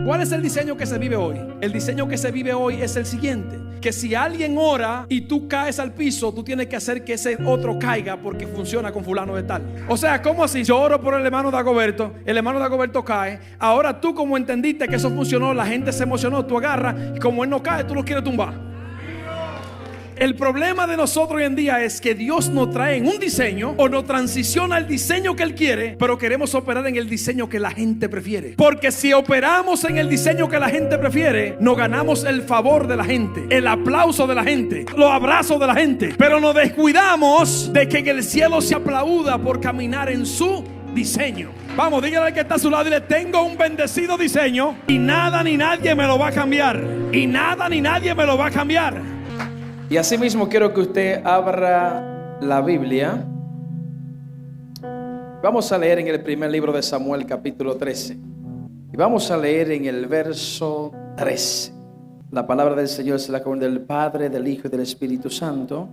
¿Cuál es el diseño que se vive hoy? El diseño que se vive hoy es el siguiente: que si alguien ora y tú caes al piso, tú tienes que hacer que ese otro caiga, porque funciona con fulano de tal. O sea, ¿cómo así? Yo oro por el hermano Dagoberto, el hermano Dagoberto cae. Ahora tú, como entendiste que eso funcionó, la gente se emocionó, tú agarras y como él no cae, tú lo quieres tumbar. El problema de nosotros hoy en día es que Dios nos trae en un diseño o nos transiciona al diseño que Él quiere, pero queremos operar en el diseño que la gente prefiere. Porque si operamos en el diseño que la gente prefiere, nos ganamos el favor de la gente, el aplauso de la gente, los abrazos de la gente, pero nos descuidamos de que en el cielo se aplauda por caminar en su diseño. Vamos, dígale al que está a su lado, dile: tengo un bendecido diseño y nada ni nadie me lo va a cambiar. Y nada ni nadie me lo va a cambiar. Y asimismo quiero que usted abra la Biblia. Vamos a leer en el primer libro de Samuel, capítulo 13. Y vamos a leer en el verso 13. La palabra del Señor es la comunión del Padre, del Hijo y del Espíritu Santo.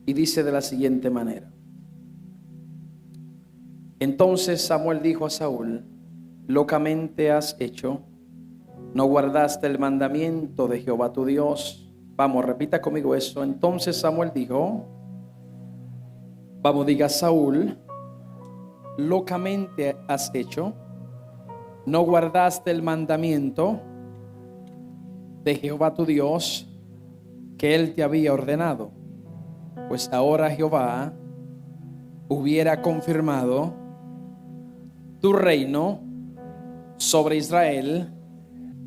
Y dice de la siguiente manera: Entonces Samuel dijo a Saúl: locamente has hecho, no guardaste el mandamiento de Jehová tu Dios. Vamos, repita conmigo eso. Entonces Samuel dijo, vamos, diga: Saúl, locamente has hecho, no guardaste el mandamiento de Jehová tu Dios que él te había ordenado. Pues ahora Jehová hubiera confirmado tu reino sobre Israel.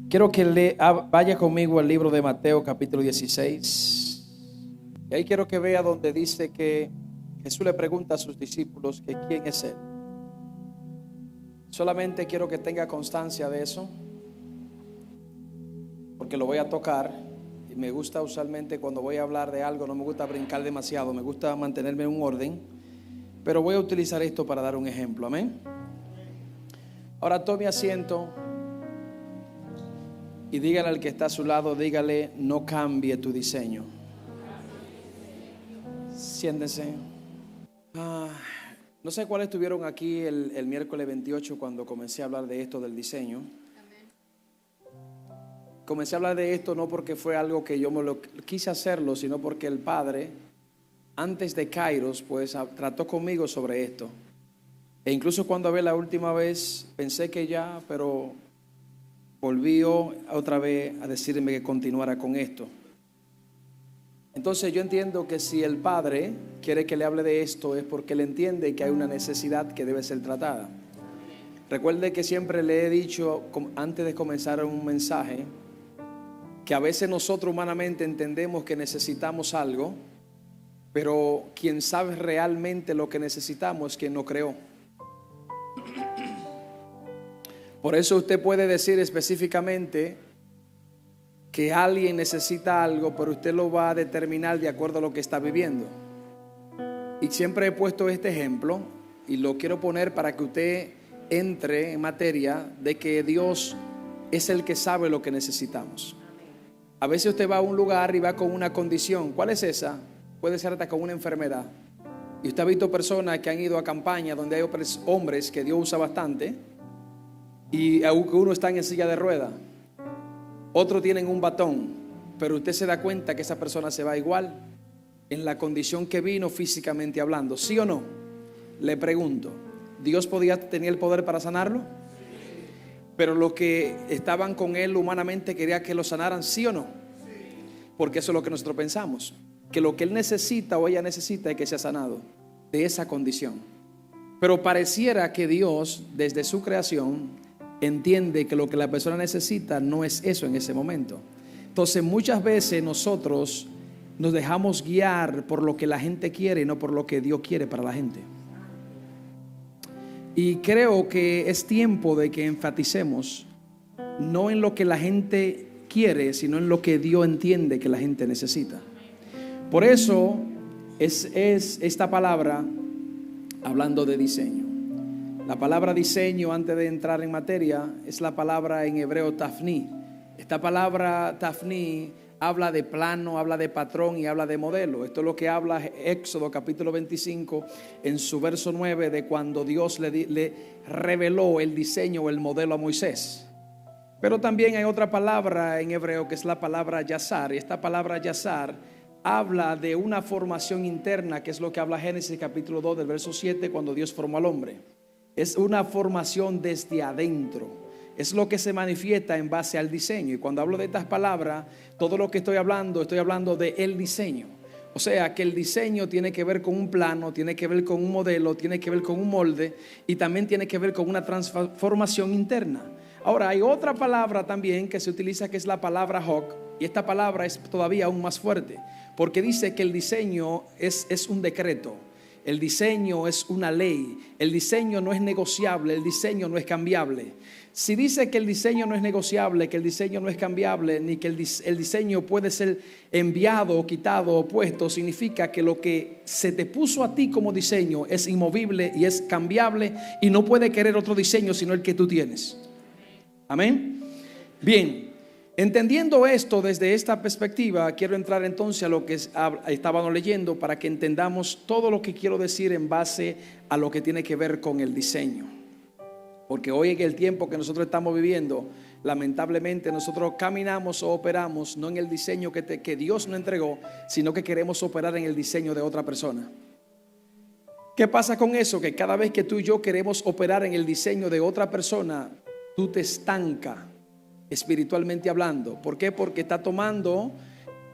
Quiero que vaya conmigo al libro de Mateo, capítulo 16. Y ahí quiero que vea donde dice que Jesús le pregunta a sus discípulos que quién es él. Solamente quiero que tenga constancia de eso, porque lo voy a tocar. Y me gusta usualmente cuando voy a hablar de algo, no me gusta brincar demasiado, me gusta mantenerme en un orden. Pero voy a utilizar esto para dar un ejemplo, amén. Ahora tome asiento y dígale al que está a su lado, dígale: no cambie tu diseño. Siéntense. No sé cuáles estuvieron aquí el miércoles 28 cuando comencé a hablar de esto del diseño. Comencé a hablar de esto no porque fue algo que yo me lo quise hacerlo, sino porque el Padre, antes de Kairos, pues trató conmigo sobre esto. E incluso cuando hablé la última vez, pensé que ya, pero volvió otra vez a decirme que continuara con esto. Entonces yo entiendo que si el Padre quiere que le hable de esto, es porque Él entiende que hay una necesidad que debe ser tratada. Recuerde que siempre le he dicho, antes de comenzar un mensaje, que a veces nosotros humanamente entendemos que necesitamos algo, pero quien sabe realmente lo que necesitamos es quien nos creó. Por eso usted puede decir específicamente que alguien necesita algo, pero usted lo va a determinar de acuerdo a lo que está viviendo. Y siempre he puesto este ejemplo y lo quiero poner para que usted entre en materia de que Dios es el que sabe lo que necesitamos. A veces usted va a un lugar y va con una condición. ¿Cuál es esa? Puede ser hasta con una enfermedad. Y usted ha visto personas que han ido a campaña donde hay hombres que Dios usa bastante, y uno está en silla de ruedas, otros tienen un batón, pero usted se da cuenta que esa persona se va igual en la condición que vino físicamente hablando. ¿Sí o no? Le pregunto, ¿Dios podía tener el poder para sanarlo? Pero los que estaban con él humanamente quería que lo sanaran, ¿sí o no? Porque eso es lo que nosotros pensamos, que lo que él necesita o ella necesita es que sea sanado de esa condición. Pero pareciera que Dios, desde su creación, entiende que lo que la persona necesita no es eso en ese momento. Entonces muchas veces nosotros nos dejamos guiar por lo que la gente quiere y no por lo que Dios quiere para la gente. Y creo que es tiempo de que enfaticemos no en lo que la gente quiere, sino en lo que Dios entiende que la gente necesita. Por eso es esta palabra hablando de diseño. La palabra diseño, antes de entrar en materia, es la palabra en hebreo tafni. Esta palabra tafni habla de plano, habla de patrón y habla de modelo. Esto es lo que habla Éxodo capítulo 25 en su verso 9, de cuando Dios le reveló el diseño o el modelo a Moisés. Pero también hay otra palabra en hebreo que es la palabra yazar. Y esta palabra yazar habla de una formación interna, que es lo que habla Génesis capítulo 2 del verso 7, cuando Dios formó al hombre. Es una formación desde adentro. Es lo que se manifiesta en base al diseño. Y cuando hablo de estas palabras, todo lo que estoy hablando de el diseño. O sea, que el diseño tiene que ver con un plano, tiene que ver con un modelo, tiene que ver con un molde y también tiene que ver con una transformación interna. Ahora, hay otra palabra también que se utiliza, que es la palabra hok, y esta palabra es todavía aún más fuerte, porque dice que el diseño es un decreto, el diseño es una ley, el diseño no es negociable, el diseño no es cambiable. Si dice que el diseño no es negociable, que el diseño no es cambiable, ni que el diseño puede ser enviado o quitado o puesto, significa que lo que se te puso a ti como diseño es inmovible y es cambiable y no puede querer otro diseño sino el que tú tienes. Amén. Bien, entendiendo esto desde esta perspectiva, quiero entrar entonces a lo que estábamos leyendo para que entendamos todo lo que quiero decir en base a lo que tiene que ver con el diseño. Porque hoy en el tiempo que nosotros estamos viviendo, lamentablemente nosotros caminamos o operamos no en el diseño que Dios nos entregó, sino que queremos operar en el diseño de otra persona. ¿Qué pasa con eso? Que cada vez que tú y yo queremos operar en el diseño de otra persona, tú te estanca espiritualmente hablando. ¿Por qué? Porque está tomando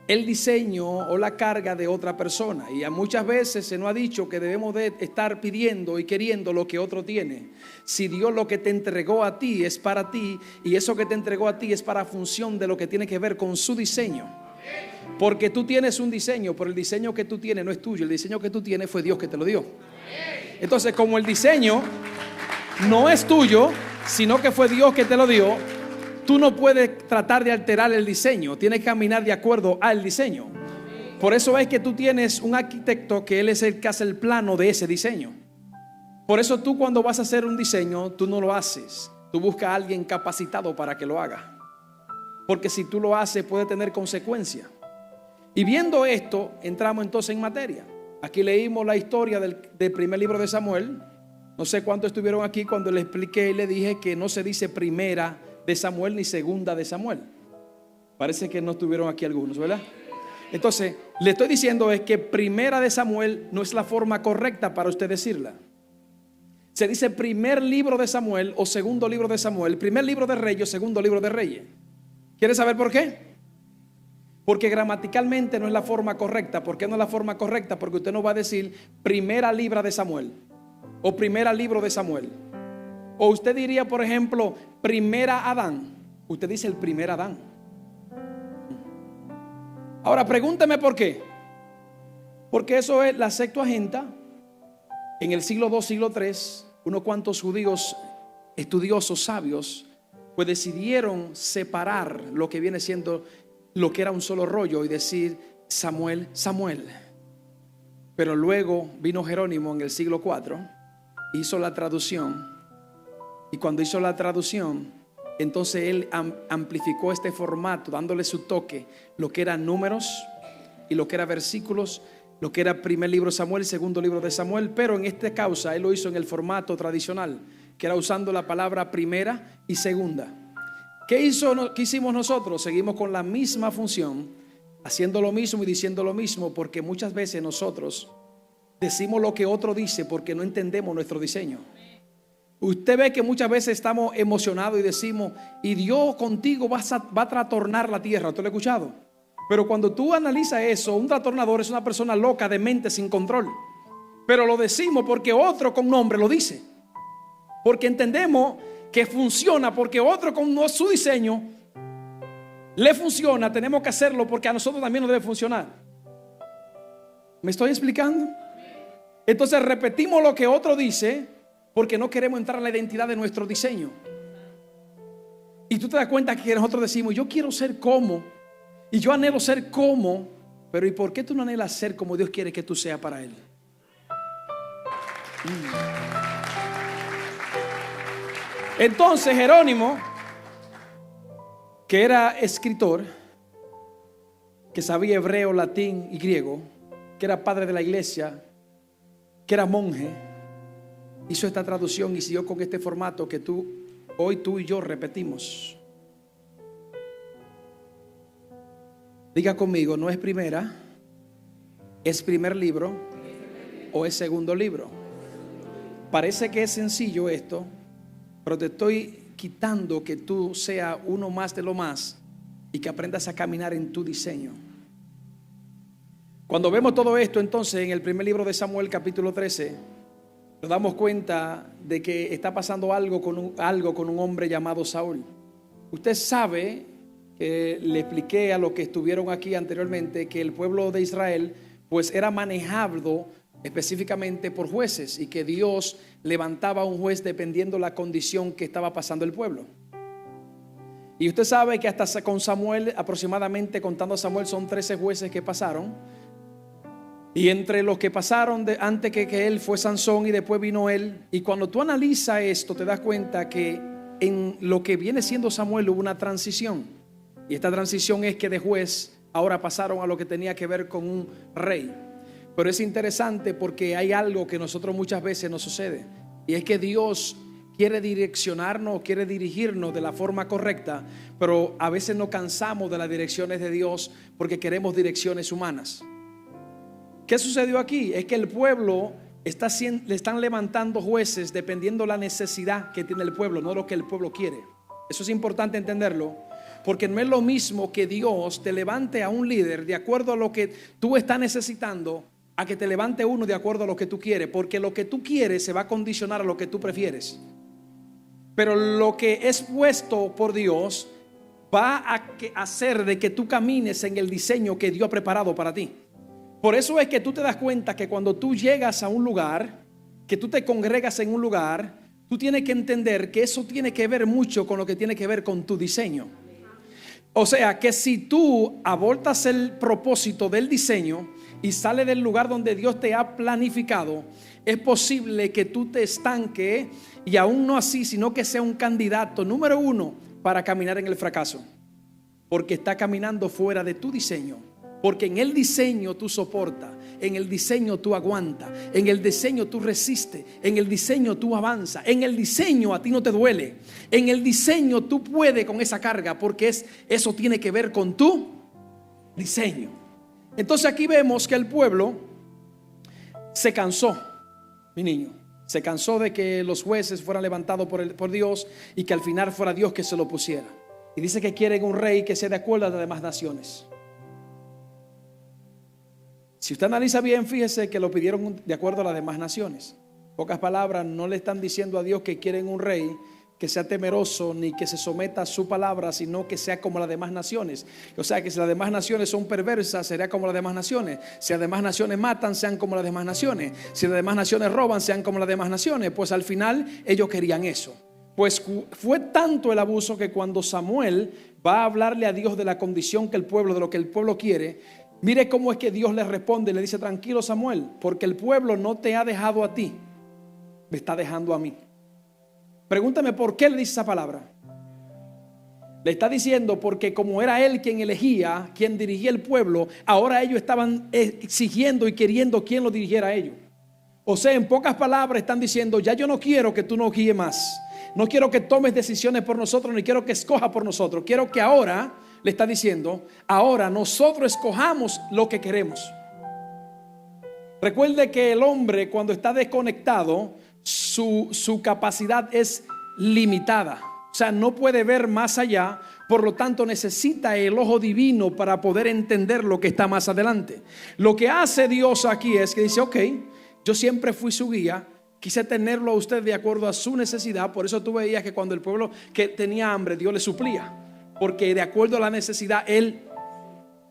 el diseño o la carga de otra persona. Y muchas veces se nos ha dicho que debemos de estar pidiendo y queriendo lo que otro tiene. Si Dios lo que te entregó a ti es para ti, y eso que te entregó a ti es para función de lo que tiene que ver con su diseño. Porque tú tienes un diseño, pero el diseño que tú tienes no es tuyo. El diseño que tú tienes fue Dios que te lo dio. Entonces, como el diseño no es tuyo, sino que fue Dios que te lo dio, tú no puedes tratar de alterar el diseño. Tienes que caminar de acuerdo al diseño. Por eso es que tú tienes un arquitecto que él es el que hace el plano de ese diseño. Por eso tú, cuando vas a hacer un diseño, tú no lo haces. Tú buscas a alguien capacitado para que lo haga. Porque si tú lo haces puede tener consecuencias. Y viendo esto, entramos entonces en materia. Aquí leímos la historia del primer libro de Samuel. No sé cuántos estuvieron aquí cuando le expliqué y le dije que no se dice primera de Samuel ni segunda de Samuel. Parece que no estuvieron aquí algunos, ¿verdad? Entonces, le estoy diciendo es que primera de Samuel no es la forma correcta para usted decirla. Se dice primer libro de Samuel o segundo libro de Samuel, primer libro de Reyes, segundo libro de Reyes. ¿Quieres saber por qué? Porque gramaticalmente no es la forma correcta. ¿Por qué no es la forma correcta? Porque usted no va a decir primera libra de Samuel o primera libro de Samuel. O usted diría, por ejemplo, primera Adán. Usted dice el primer Adán. Ahora pregúnteme por qué. Porque eso es la Septuaginta. En el siglo II, siglo III, unos cuantos judíos estudiosos, sabios, pues decidieron separar lo que viene siendo lo que era un solo rollo y decir Samuel, Samuel. Pero luego vino Jerónimo en el siglo IV, hizo la traducción. Y cuando hizo la traducción, entonces él amplificó este formato, dándole su toque, lo que eran números y lo que era versículos, lo que era primer libro de Samuel, segundo libro de Samuel. Pero en esta causa él lo hizo en el formato tradicional, que era usando la palabra primera y segunda. ¿Qué hicimos nosotros? Seguimos con la misma función, haciendo lo mismo y diciendo lo mismo, porque muchas veces nosotros decimos lo que otro dice porque no entendemos nuestro diseño. Usted ve que muchas veces estamos emocionados y decimos, y Dios contigo va a trastornar la tierra. ¿Usted lo ha escuchado? Pero cuando tú analizas eso, un trastornador es una persona loca, de mente, sin control. Pero lo decimos porque otro con nombre lo dice. Porque entendemos que funciona, porque otro con su diseño le funciona. Tenemos que hacerlo porque a nosotros también nos debe funcionar. ¿Me estoy explicando? Entonces repetimos lo que otro dice porque no queremos entrar en la identidad de nuestro diseño. Y tú te das cuenta que nosotros decimos, yo quiero ser como, y yo anhelo ser como, pero ¿y por qué tú no anhelas ser como Dios quiere que tú seas para Él? Entonces Jerónimo, que era escritor, que sabía hebreo, latín y griego, que era padre de la iglesia, que era monje, hizo esta traducción y siguió con este formato que hoy tú y yo repetimos. Diga conmigo, no es primera, es primer libro o es segundo libro. Parece que es sencillo esto, pero te estoy quitando que tú seas uno más de lo más y que aprendas a caminar en tu diseño. Cuando vemos todo esto, entonces, en el primer libro de Samuel, capítulo 13, nos damos cuenta de que está pasando algo con un hombre llamado Saúl. Usted sabe que le expliqué a los que estuvieron aquí anteriormente que el pueblo de Israel pues era manejado específicamente por jueces y que Dios levantaba a un juez dependiendo la condición que estaba pasando el pueblo. Y usted sabe que hasta con Samuel, aproximadamente contando a Samuel, son 13 jueces que pasaron. Y entre los que pasaron antes que él fue Sansón y después vino él. Y cuando tú analizas esto te das cuenta que en lo que viene siendo Samuel hubo una transición. Y esta transición es que de juez ahora pasaron a lo que tenía que ver con un rey. Pero es interesante porque hay algo que nosotros muchas veces nos sucede. Y es que Dios quiere direccionarnos, quiere dirigirnos de la forma correcta, pero a veces nos cansamos de las direcciones de Dios porque queremos direcciones humanas. ¿Qué sucedió aquí? Es que el pueblo le están levantando jueces dependiendo la necesidad que tiene el pueblo, no lo que el pueblo quiere. Eso es importante entenderlo, porque no es lo mismo que Dios te levante a un líder de acuerdo a lo que tú estás necesitando, a que te levante uno de acuerdo a lo que tú quieres, porque lo que tú quieres se va a condicionar a lo que tú prefieres. Pero lo que es puesto por Dios va a hacer de que tú camines en el diseño que Dios ha preparado para ti. Por eso es que tú te das cuenta que cuando tú llegas a un lugar, que tú te congregas en un lugar, tú tienes que entender que eso tiene que ver mucho con lo que tiene que ver con tu diseño. O sea, que si tú abortas el propósito del diseño y sales del lugar donde Dios te ha planificado, es posible que tú te estanques y aún no así, sino que sea un candidato número uno para caminar en el fracaso. Porque está caminando fuera de tu diseño. Porque en el diseño tú soportas, en el diseño tú aguantas, en el diseño tú resistes, en el diseño tú avanzas, en el diseño a ti no te duele, en el diseño tú puedes con esa carga, porque eso tiene que ver con tu diseño. Entonces aquí vemos que el pueblo se cansó, mi niño, se cansó de que los jueces fueran levantados por Dios y que al final fuera Dios que se lo pusiera. Y dice que quieren un rey que sea de acuerdo a las demás naciones. Si usted analiza bien, fíjese que lo pidieron de acuerdo a las demás naciones. En pocas palabras, no le están diciendo a Dios que quieren un rey que sea temeroso ni que se someta a su palabra, sino que sea como las demás naciones. O sea, que si las demás naciones son perversas, será como las demás naciones. Si las demás naciones matan, sean como las demás naciones. Si las demás naciones roban, sean como las demás naciones. Pues al final ellos querían eso. Pues fue tanto el abuso que cuando Samuel va a hablarle a Dios de la condición que el pueblo, de lo que el pueblo quiere, mire cómo es que Dios le responde. Le dice: tranquilo, Samuel, porque el pueblo no te ha dejado a ti, me está dejando a mí. Pregúntame por qué le dice esa palabra. Le está diciendo porque como era él quien elegía, quien dirigía el pueblo, ahora ellos estaban exigiendo y queriendo quien lo dirigiera a ellos. O sea, en pocas palabras están diciendo: ya yo no quiero que tú nos guíes más, no quiero que tomes decisiones por nosotros, ni quiero que escojas por nosotros. Quiero que ahora, le está diciendo, ahora nosotros escojamos lo que queremos. Recuerde que el hombre, cuando está desconectado, su capacidad es limitada. O sea, no puede ver más allá. Por lo tanto, necesita el ojo divino para poder entender lo que está más adelante. Lo que hace Dios aquí es que dice: ok, yo siempre fui su guía, quise tenerlo a usted de acuerdo a su necesidad. Por eso tú veías que cuando el pueblo que tenía hambre, Dios le suplía, porque de acuerdo a la necesidad Él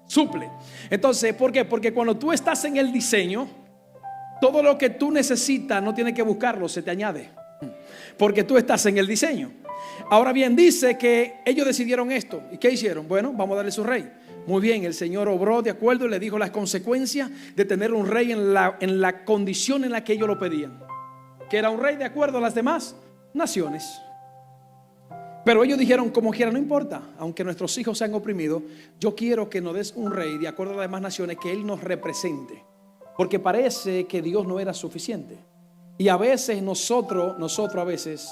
suple. Entonces, ¿por qué? Porque cuando tú estás en el diseño, todo lo que tú necesitas no tienes que buscarlo, se te añade, porque tú estás en el diseño. Ahora bien, dice que ellos decidieron esto. ¿Y qué hicieron? Bueno, vamos a darle su rey. Muy bien, el Señor obró de acuerdo y le dijo las consecuencias de tener un rey en la condición en la que ellos lo pedían, que era un rey de acuerdo a las demás naciones. Pero ellos dijeron, como quiera, no importa, aunque nuestros hijos sean oprimidos, yo quiero que nos des un rey de acuerdo a las demás naciones, que él nos represente. Porque parece que Dios no era suficiente. Y a veces nosotros a veces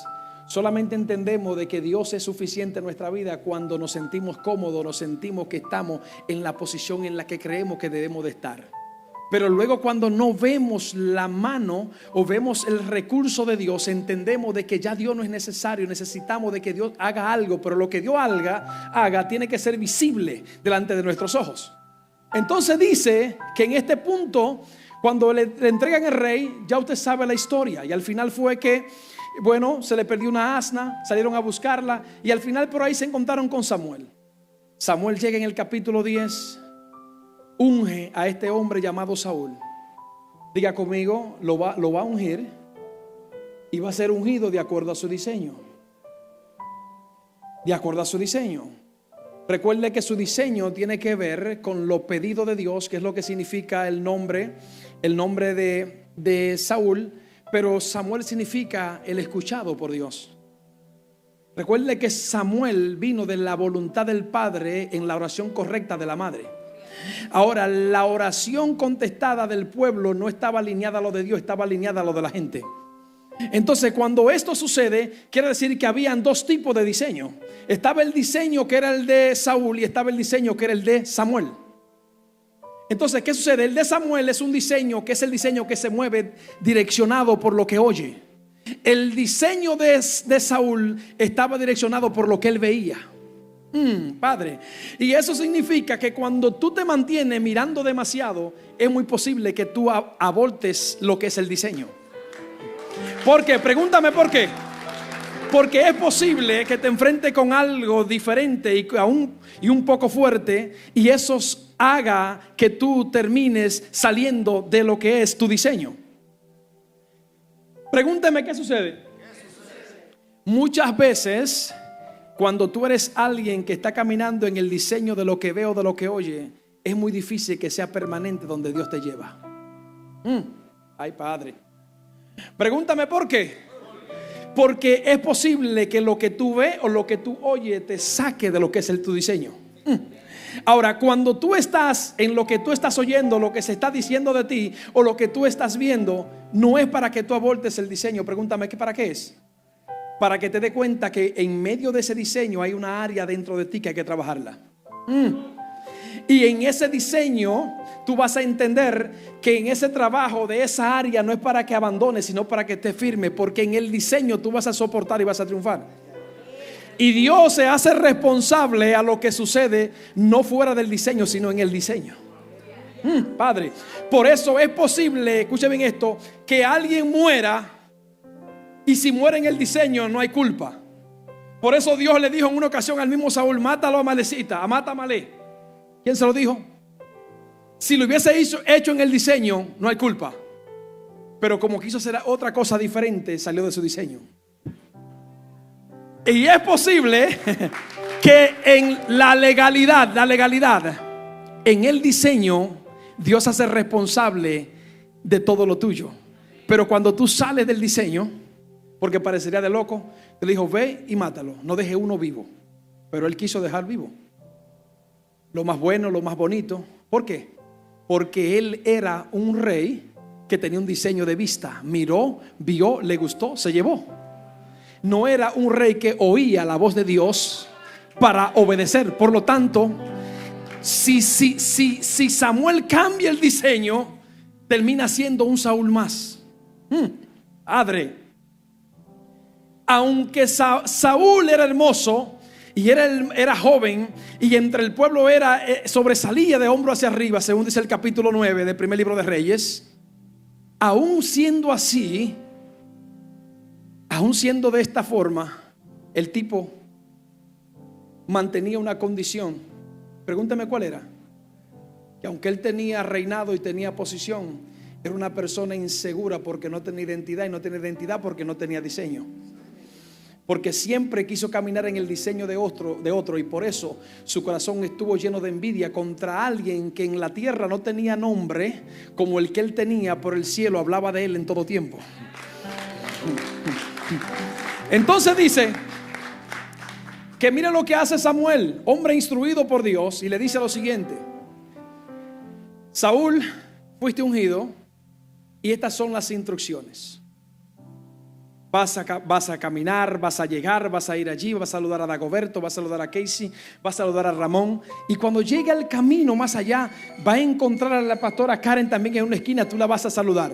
solamente entendemos de que Dios es suficiente en nuestra vida cuando nos sentimos cómodos, nos sentimos que estamos en la posición en la que creemos que debemos de estar. Pero luego, cuando no vemos la mano o vemos el recurso de Dios, entendemos de que ya Dios no es necesario. Necesitamos de que Dios haga algo, pero lo que Dios haga tiene que ser visible delante de nuestros ojos. Entonces dice que en este punto, cuando le entregan el rey, ya usted sabe la historia. Y al final fue que, bueno, se le perdió una asna, salieron a buscarla y al final por ahí se encontraron con Samuel. Samuel llega en el capítulo 10. Unge a este hombre llamado Saúl. Diga conmigo, lo va a ungir y va a ser ungido de acuerdo a su diseño. De acuerdo a su diseño. Recuerde que su diseño tiene que ver con lo pedido de Dios, que es lo que significa el nombre de Saúl, pero Samuel significa el escuchado por Dios. Recuerde que Samuel vino de la voluntad del Padre en la oración correcta de la madre. Ahora, la oración contestada del pueblo no estaba alineada a lo de Dios, estaba alineada a lo de la gente. Entonces, cuando esto sucede, quiere decir que habían dos tipos de diseño. Estaba el diseño que era el de Saúl y estaba el diseño que era el de Samuel. Entonces, ¿qué sucede? El de Samuel es un diseño que es el diseño que se mueve direccionado por lo que oye. El diseño de Saúl estaba direccionado por lo que él veía. Padre, y eso significa que cuando tú te mantienes mirando demasiado, es muy posible que tú abortes lo que es el diseño. ¿Por qué? Pregúntame por qué. Porque es posible que te enfrentes con algo diferente y un poco fuerte, y eso haga que tú termines saliendo de lo que es tu diseño. Pregúnteme qué sucede. Muchas veces, cuando tú eres alguien que está caminando en el diseño de lo que ve o de lo que oye, es muy difícil que sea permanente donde Dios te lleva. Ay, Padre. Pregúntame por qué. Porque es posible que lo que tú ves o lo que tú oyes te saque de lo que es tu diseño. Ahora, cuando tú estás en lo que tú estás oyendo, lo que se está diciendo de ti o lo que tú estás viendo, no es para que tú abortes el diseño. Pregúntame, ¿para qué es? Para que te dé cuenta que en medio de ese diseño hay una área dentro de ti que hay que trabajarla. Y en ese diseño tú vas a entender que en ese trabajo de esa área no es para que abandones, sino para que te firme, porque en el diseño tú vas a soportar y vas a triunfar. Y Dios se hace responsable a lo que sucede no fuera del diseño, sino en el diseño. Padre, por eso es posible, escuche bien esto, que alguien muera. Y si muere en el diseño, no hay culpa. Por eso Dios le dijo en una ocasión al mismo Saúl: mátalo a Malecita, mata a Malé. ¿Quién se lo dijo? Si lo hubiese hecho en el diseño, no hay culpa. Pero como quiso hacer otra cosa diferente, salió de su diseño. Y es posible que en la legalidad, en el diseño, Dios hace responsable de todo lo tuyo. Pero cuando tú sales del diseño, porque parecería de loco, le dijo: ve y mátalo, no deje uno vivo. Pero él quiso dejar vivo lo más bueno, lo más bonito. ¿Por qué? Porque él era un rey que tenía un diseño de vista. Miró, vio, le gustó, se llevó. No era un rey que oía la voz de Dios para obedecer. Por lo tanto, si Samuel cambia el diseño, termina siendo un Saúl más. Padre, aunque Saúl era hermoso y era joven, y entre el pueblo sobresalía de hombro hacia arriba, según dice el capítulo 9 del primer libro de Reyes, aún siendo así, aún siendo de esta forma, el tipo mantenía una condición. Pregúntame cuál era. Que aunque él tenía reinado y tenía posición, era una persona insegura porque no tenía identidad, y no tenía identidad porque no tenía diseño. Porque siempre quiso caminar en el diseño de otro, y por eso su corazón estuvo lleno de envidia contra alguien que en la tierra no tenía nombre como el que él tenía, por el cielo hablaba de él en todo tiempo. Entonces dice que mire lo que hace Samuel, hombre instruido por Dios, y le dice lo siguiente: Saúl, fuiste ungido y estas son las instrucciones. Vas a caminar, vas a llegar, vas a ir allí, vas a saludar a Dagoberto, vas a saludar a Casey, vas a saludar a Ramón. Y cuando llegue al camino más allá, va a encontrar a la pastora Karen también en una esquina, tú la vas a saludar.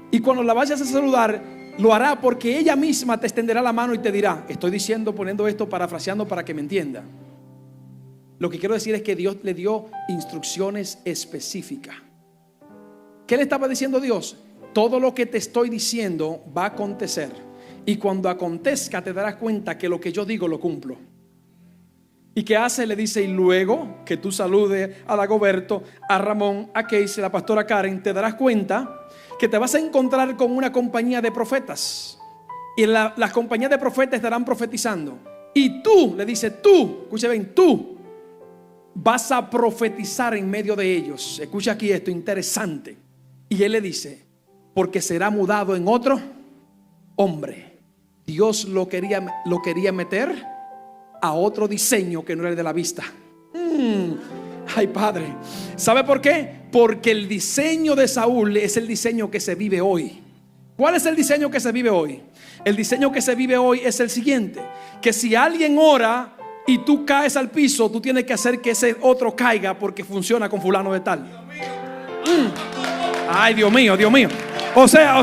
Y cuando la vayas a saludar, lo hará porque ella misma te extenderá la mano y te dirá: estoy diciendo, poniendo esto, parafraseando para que me entienda. Lo que quiero decir es que Dios le dio instrucciones específicas. ¿Qué le estaba diciendo Dios? Todo lo que te estoy diciendo va a acontecer, y cuando acontezca te darás cuenta que lo que yo digo lo cumplo. ¿Y qué hace? Le dice: y luego que tú saludes a Dagoberto, a Ramón, a Casey, a la pastora Karen, te darás cuenta que te vas a encontrar con una compañía de profetas, y las compañías de profetas estarán profetizando. Y tú, le dice, tú, escucha bien, tú vas a profetizar en medio de ellos. Escucha aquí esto interesante. Y él le dice: porque será mudado en otro hombre. Dios lo quería meter a otro diseño que no era el de la vista. Ay, Padre, ¿sabe por qué? Porque el diseño de Saúl es el diseño que se vive hoy. ¿Cuál es el diseño que se vive hoy? El diseño que se vive hoy es el siguiente: que si alguien ora y tú caes al piso, tú tienes que hacer que ese otro caiga, porque funciona con fulano de tal. Ay, Dios mío, Dios mío. O sea,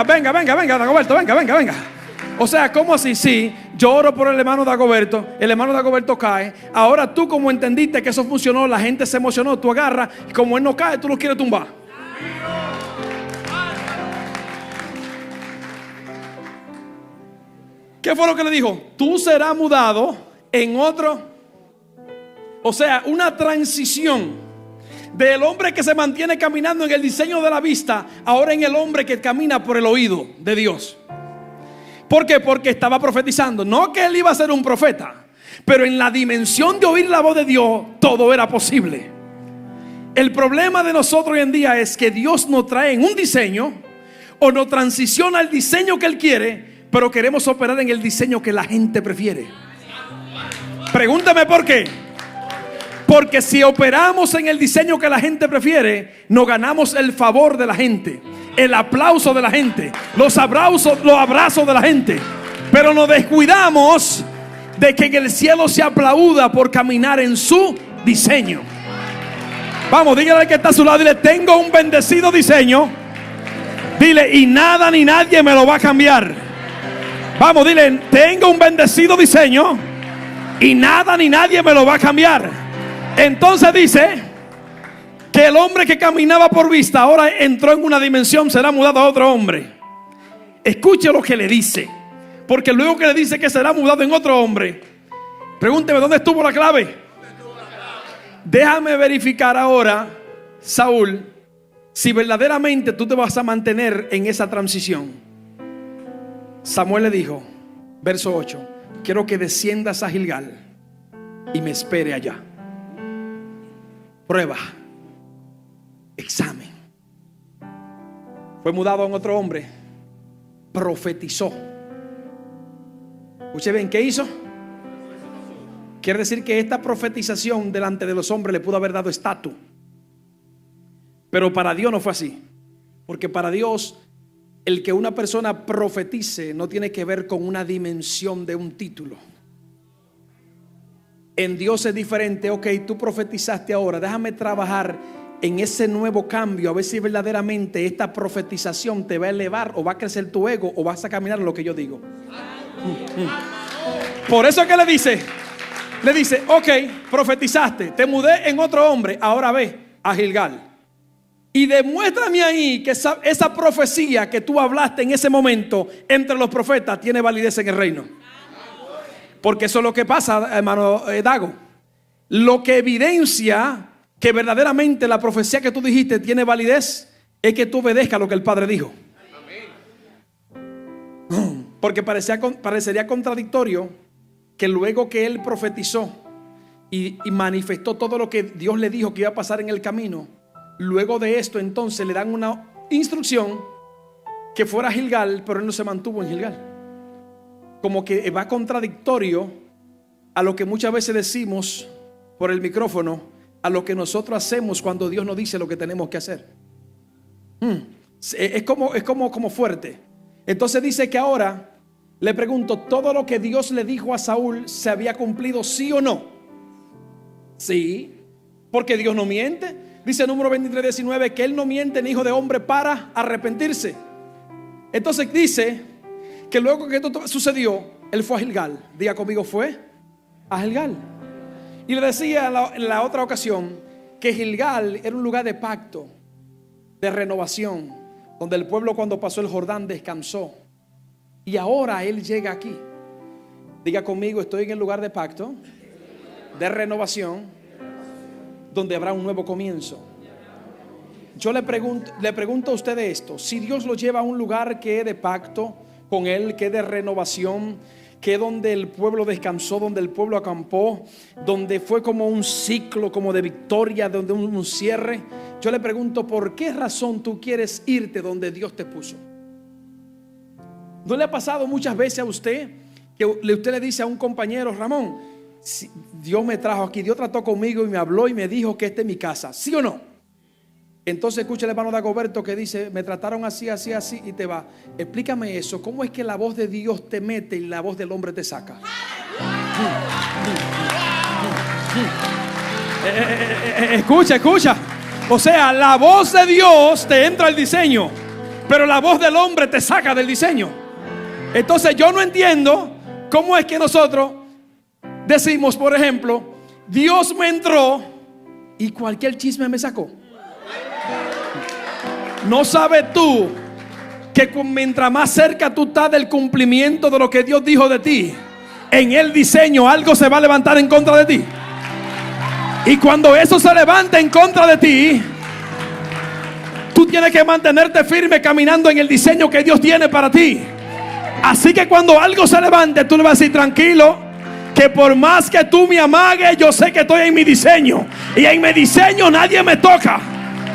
venga, Dagoberto, venga. O sea, ¿cómo así? Sí, yo oro por el hermano Dagoberto cae. Ahora tú, como entendiste que eso funcionó, la gente se emocionó, tú agarras y como él no cae, tú lo quieres tumbar. ¿Qué fue lo que le dijo? Tú serás mudado en otro. O sea, una transición del hombre que se mantiene caminando en el diseño de la vista, ahora en el hombre que camina por el oído de Dios. ¿Por qué? Porque estaba profetizando. No que él iba a ser un profeta, pero en la dimensión de oír la voz de Dios, todo era posible. El problema de nosotros hoy en día es que Dios nos trae en un diseño, o nos transiciona al diseño que Él quiere, pero queremos operar en el diseño que la gente prefiere. Pregúntame por qué. Porque si operamos en el diseño que la gente prefiere, nos ganamos el favor de la gente, el aplauso de la gente, los abrazos de la gente. Pero nos descuidamos de que en el cielo se aplauda por caminar en su diseño. Vamos, dígale al que está a su lado, dile: tengo un bendecido diseño. Dile: y nada ni nadie me lo va a cambiar. Vamos, dile: tengo un bendecido diseño y nada ni nadie me lo va a cambiar. Entonces dice que el hombre que caminaba por vista ahora entró en una dimensión, será mudado a otro hombre. Escuche lo que le dice, porque luego que le dice que será mudado en otro hombre, pregúnteme: ¿dónde estuvo la clave? Déjame verificar ahora, Saúl, si verdaderamente tú te vas a mantener en esa transición. Samuel le dijo, verso 8: quiero que desciendas a Gilgal y me espere allá. Prueba, examen. Fue mudado a un otro hombre, profetizó. Escuche bien, ¿qué hizo? Quiere decir que esta profetización delante de los hombres le pudo haber dado estatus, pero para Dios no fue así. Porque para Dios, el que una persona profetice no tiene que ver con una dimensión de un título. En Dios es diferente. Ok, tú profetizaste ahora, déjame trabajar en ese nuevo cambio, a ver si verdaderamente esta profetización te va a elevar, o va a crecer tu ego, o vas a caminar en lo que yo digo. Por eso que le dice, ok, profetizaste, te mudé en otro hombre, ahora ve a Gilgal y demuéstrame ahí que esa profecía que tú hablaste en ese momento entre los profetas tiene validez en el reino. Porque eso es lo que pasa, hermano Dago. Lo que evidencia que verdaderamente la profecía que tú dijiste tiene validez es que tú obedezcas lo que el Padre dijo. Porque parecería contradictorio que luego que él profetizó y manifestó todo lo que Dios le dijo que iba a pasar en el camino, luego de esto entonces le dan una instrucción que fuera a Gilgal, pero él no se mantuvo en Gilgal. Como que va contradictorio a lo que muchas veces decimos por el micrófono, a lo que nosotros hacemos cuando Dios nos dice lo que tenemos que hacer. Es como fuerte. Entonces dice que ahora le pregunto, ¿todo lo que Dios le dijo a Saúl se había cumplido, sí o no? Sí, porque Dios no miente. Dice Número 23:19 que Él no miente ni hijo de hombre para arrepentirse. Entonces dice que luego que esto sucedió, Él fue a Gilgal. Diga conmigo, fue a Gilgal. Y le decía en la otra ocasión que Gilgal era un lugar de pacto, de renovación, donde el pueblo cuando pasó el Jordán descansó. Y ahora Él llega aquí. Diga conmigo, estoy en el lugar de pacto, de renovación, donde habrá un nuevo comienzo. Yo le pregunto a ustedes esto: si Dios lo lleva a un lugar que es de pacto con Él, que es de renovación, que es donde el pueblo descansó, donde el pueblo acampó, donde fue como un ciclo, como de victoria, donde un cierre, yo le pregunto, ¿por qué razón tú quieres irte donde Dios te puso? ¿No le ha pasado muchas veces a usted que usted le dice a un compañero, Ramón, si Dios me trajo aquí, Dios trató conmigo y me habló y me dijo que esta es mi casa, ¿sí o no? Entonces escucha el hermano Dagoberto que dice, me trataron así, así, así, y te va. Explícame eso, ¿cómo es que la voz de Dios te mete y la voz del hombre te saca? Escucha. O sea, la voz de Dios te entra al diseño, pero la voz del hombre te saca del diseño. Entonces yo no entiendo cómo es que nosotros decimos, por ejemplo, Dios me entró y cualquier chisme me sacó. ¿No sabes tú que mientras más cerca tú estás del cumplimiento de lo que Dios dijo de ti, en el diseño algo se va a levantar en contra de ti? Y cuando eso se levanta en contra de ti, tú tienes que mantenerte firme caminando en el diseño que Dios tiene para ti. Así que cuando algo se levante, tú le vas a decir, tranquilo, que por más que tú me amagues, yo sé que estoy en mi diseño, y en mi diseño nadie me toca.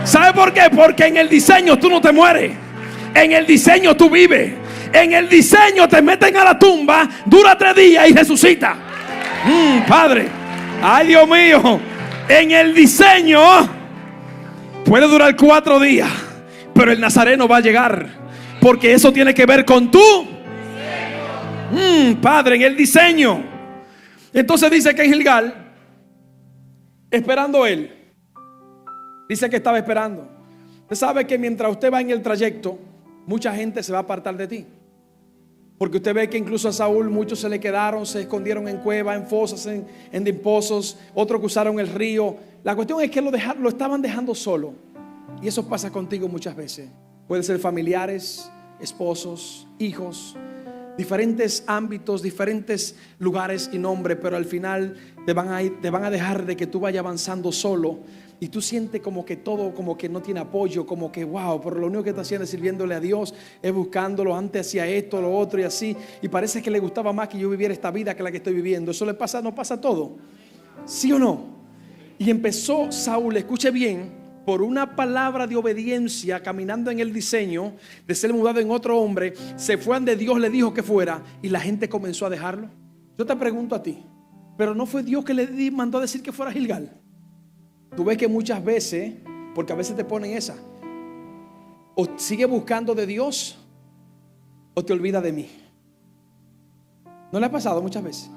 ¿Sabe por qué? Porque en el diseño tú no te mueres, en el diseño tú vives, en el diseño te meten a la tumba, dura 3 días y resucita. Padre, ay Dios mío, en el diseño puede durar 4 días, pero el Nazareno va a llegar, porque eso tiene que ver con tú. Padre, en el diseño. Entonces dice que en Gilgal, esperando él, dice que estaba esperando. Usted sabe que mientras usted va en el trayecto, mucha gente se va a apartar de ti, porque usted ve que incluso a Saúl muchos se le quedaron, se escondieron en cuevas, en fosas, en pozos, otros cruzaron el río. La cuestión es que lo estaban dejando solo. Y eso pasa contigo muchas veces. Puede ser familiares, esposos, hijos, diferentes ámbitos, diferentes lugares y nombres, pero al final te van a dejar de que tú vayas avanzando solo. Y tú sientes como que todo, como que no tiene apoyo, como que wow, pero lo único que está haciendo es sirviéndole a Dios, es buscándolo. Antes hacía esto, lo otro y así, y parece que le gustaba más que yo viviera esta vida que la que estoy viviendo. Eso le pasa, no pasa todo, ¿sí o no? Y empezó Saúl, escuche bien, por una palabra de obediencia, caminando en el diseño de ser mudado en otro hombre, se fue donde Dios le dijo que fuera, y la gente comenzó a dejarlo. Yo te pregunto a ti, pero no fue Dios que le mandó a decir que fuera a Gilgal. Tú ves que muchas veces, porque a veces te ponen esa, o sigue buscando de Dios o te olvida de mí. ¿No le ha pasado muchas veces?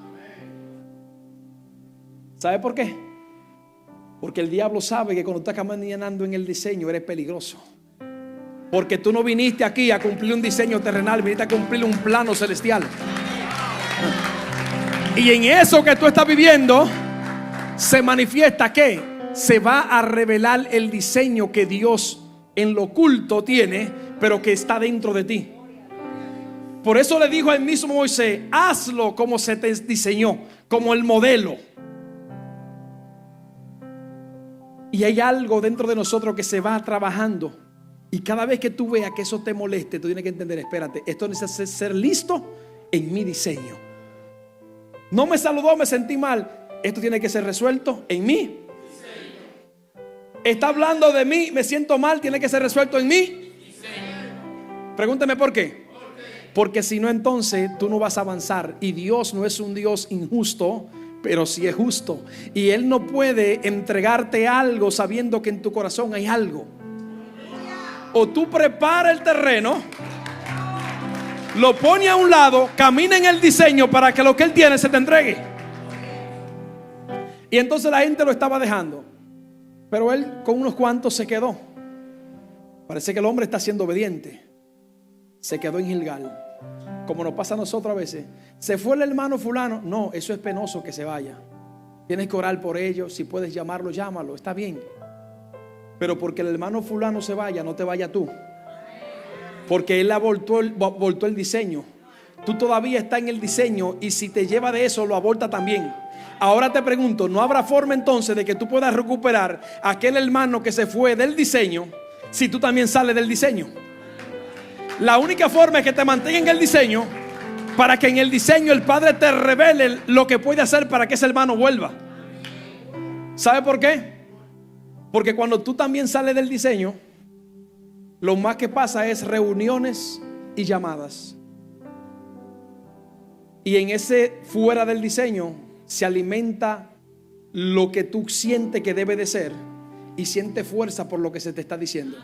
¿Sabe por qué? Porque el diablo sabe que cuando estás caminando en el diseño eres peligroso. Porque tú no viniste aquí a cumplir un diseño terrenal, viniste a cumplir un plano celestial. Y en eso que tú estás viviendo se manifiesta que se va a revelar el diseño que Dios en lo oculto tiene, pero que está dentro de ti. Por eso le dijo al mismo Moisés, hazlo como se te diseñó, como el modelo. Y hay algo dentro de nosotros que se va trabajando, y cada vez que tú veas que eso te moleste, tú tienes que entender, espérate, esto necesita ser listo en mi diseño. No me saludó, me sentí mal, esto tiene que ser resuelto en mí. Está hablando de mí, me siento mal, tiene que ser resuelto en mí. Pregúnteme por qué. Porque si no, entonces tú no vas a avanzar. Y Dios no es un Dios injusto pero sí es justo. Y Él no puede entregarte algo sabiendo que en tu corazón hay algo. O tú preparas el terreno, lo pone a un lado, camina en el diseño para que lo que Él tiene se te entregue. Y entonces la gente lo estaba dejando, pero él con unos cuantos se quedó. Parece que el hombre está siendo obediente. Se quedó en Gilgal, como nos pasa a nosotros a veces. Se fue el hermano fulano. No, eso es penoso que se vaya. Tienes que orar por ellos. Si puedes llamarlo, llámalo, está bien. Pero porque el hermano fulano se vaya, no te vaya tú. Porque él abortó el diseño. Tú todavía estás en el diseño, y si te lleva de eso, lo aborta también. Ahora te pregunto, ¿no habrá forma entonces de que tú puedas recuperar a aquel hermano que se fue del diseño si tú también sales del diseño? La única forma es que te mantenga en el diseño, para que en el diseño el Padre te revele lo que puede hacer para que ese hermano vuelva. ¿Sabe por qué? Porque cuando tú también sales del diseño, lo más que pasa es reuniones y llamadas. Y en ese fuera del diseño se alimenta lo que tú sientes que debe de ser, y siente fuerza por lo que se te está diciendo.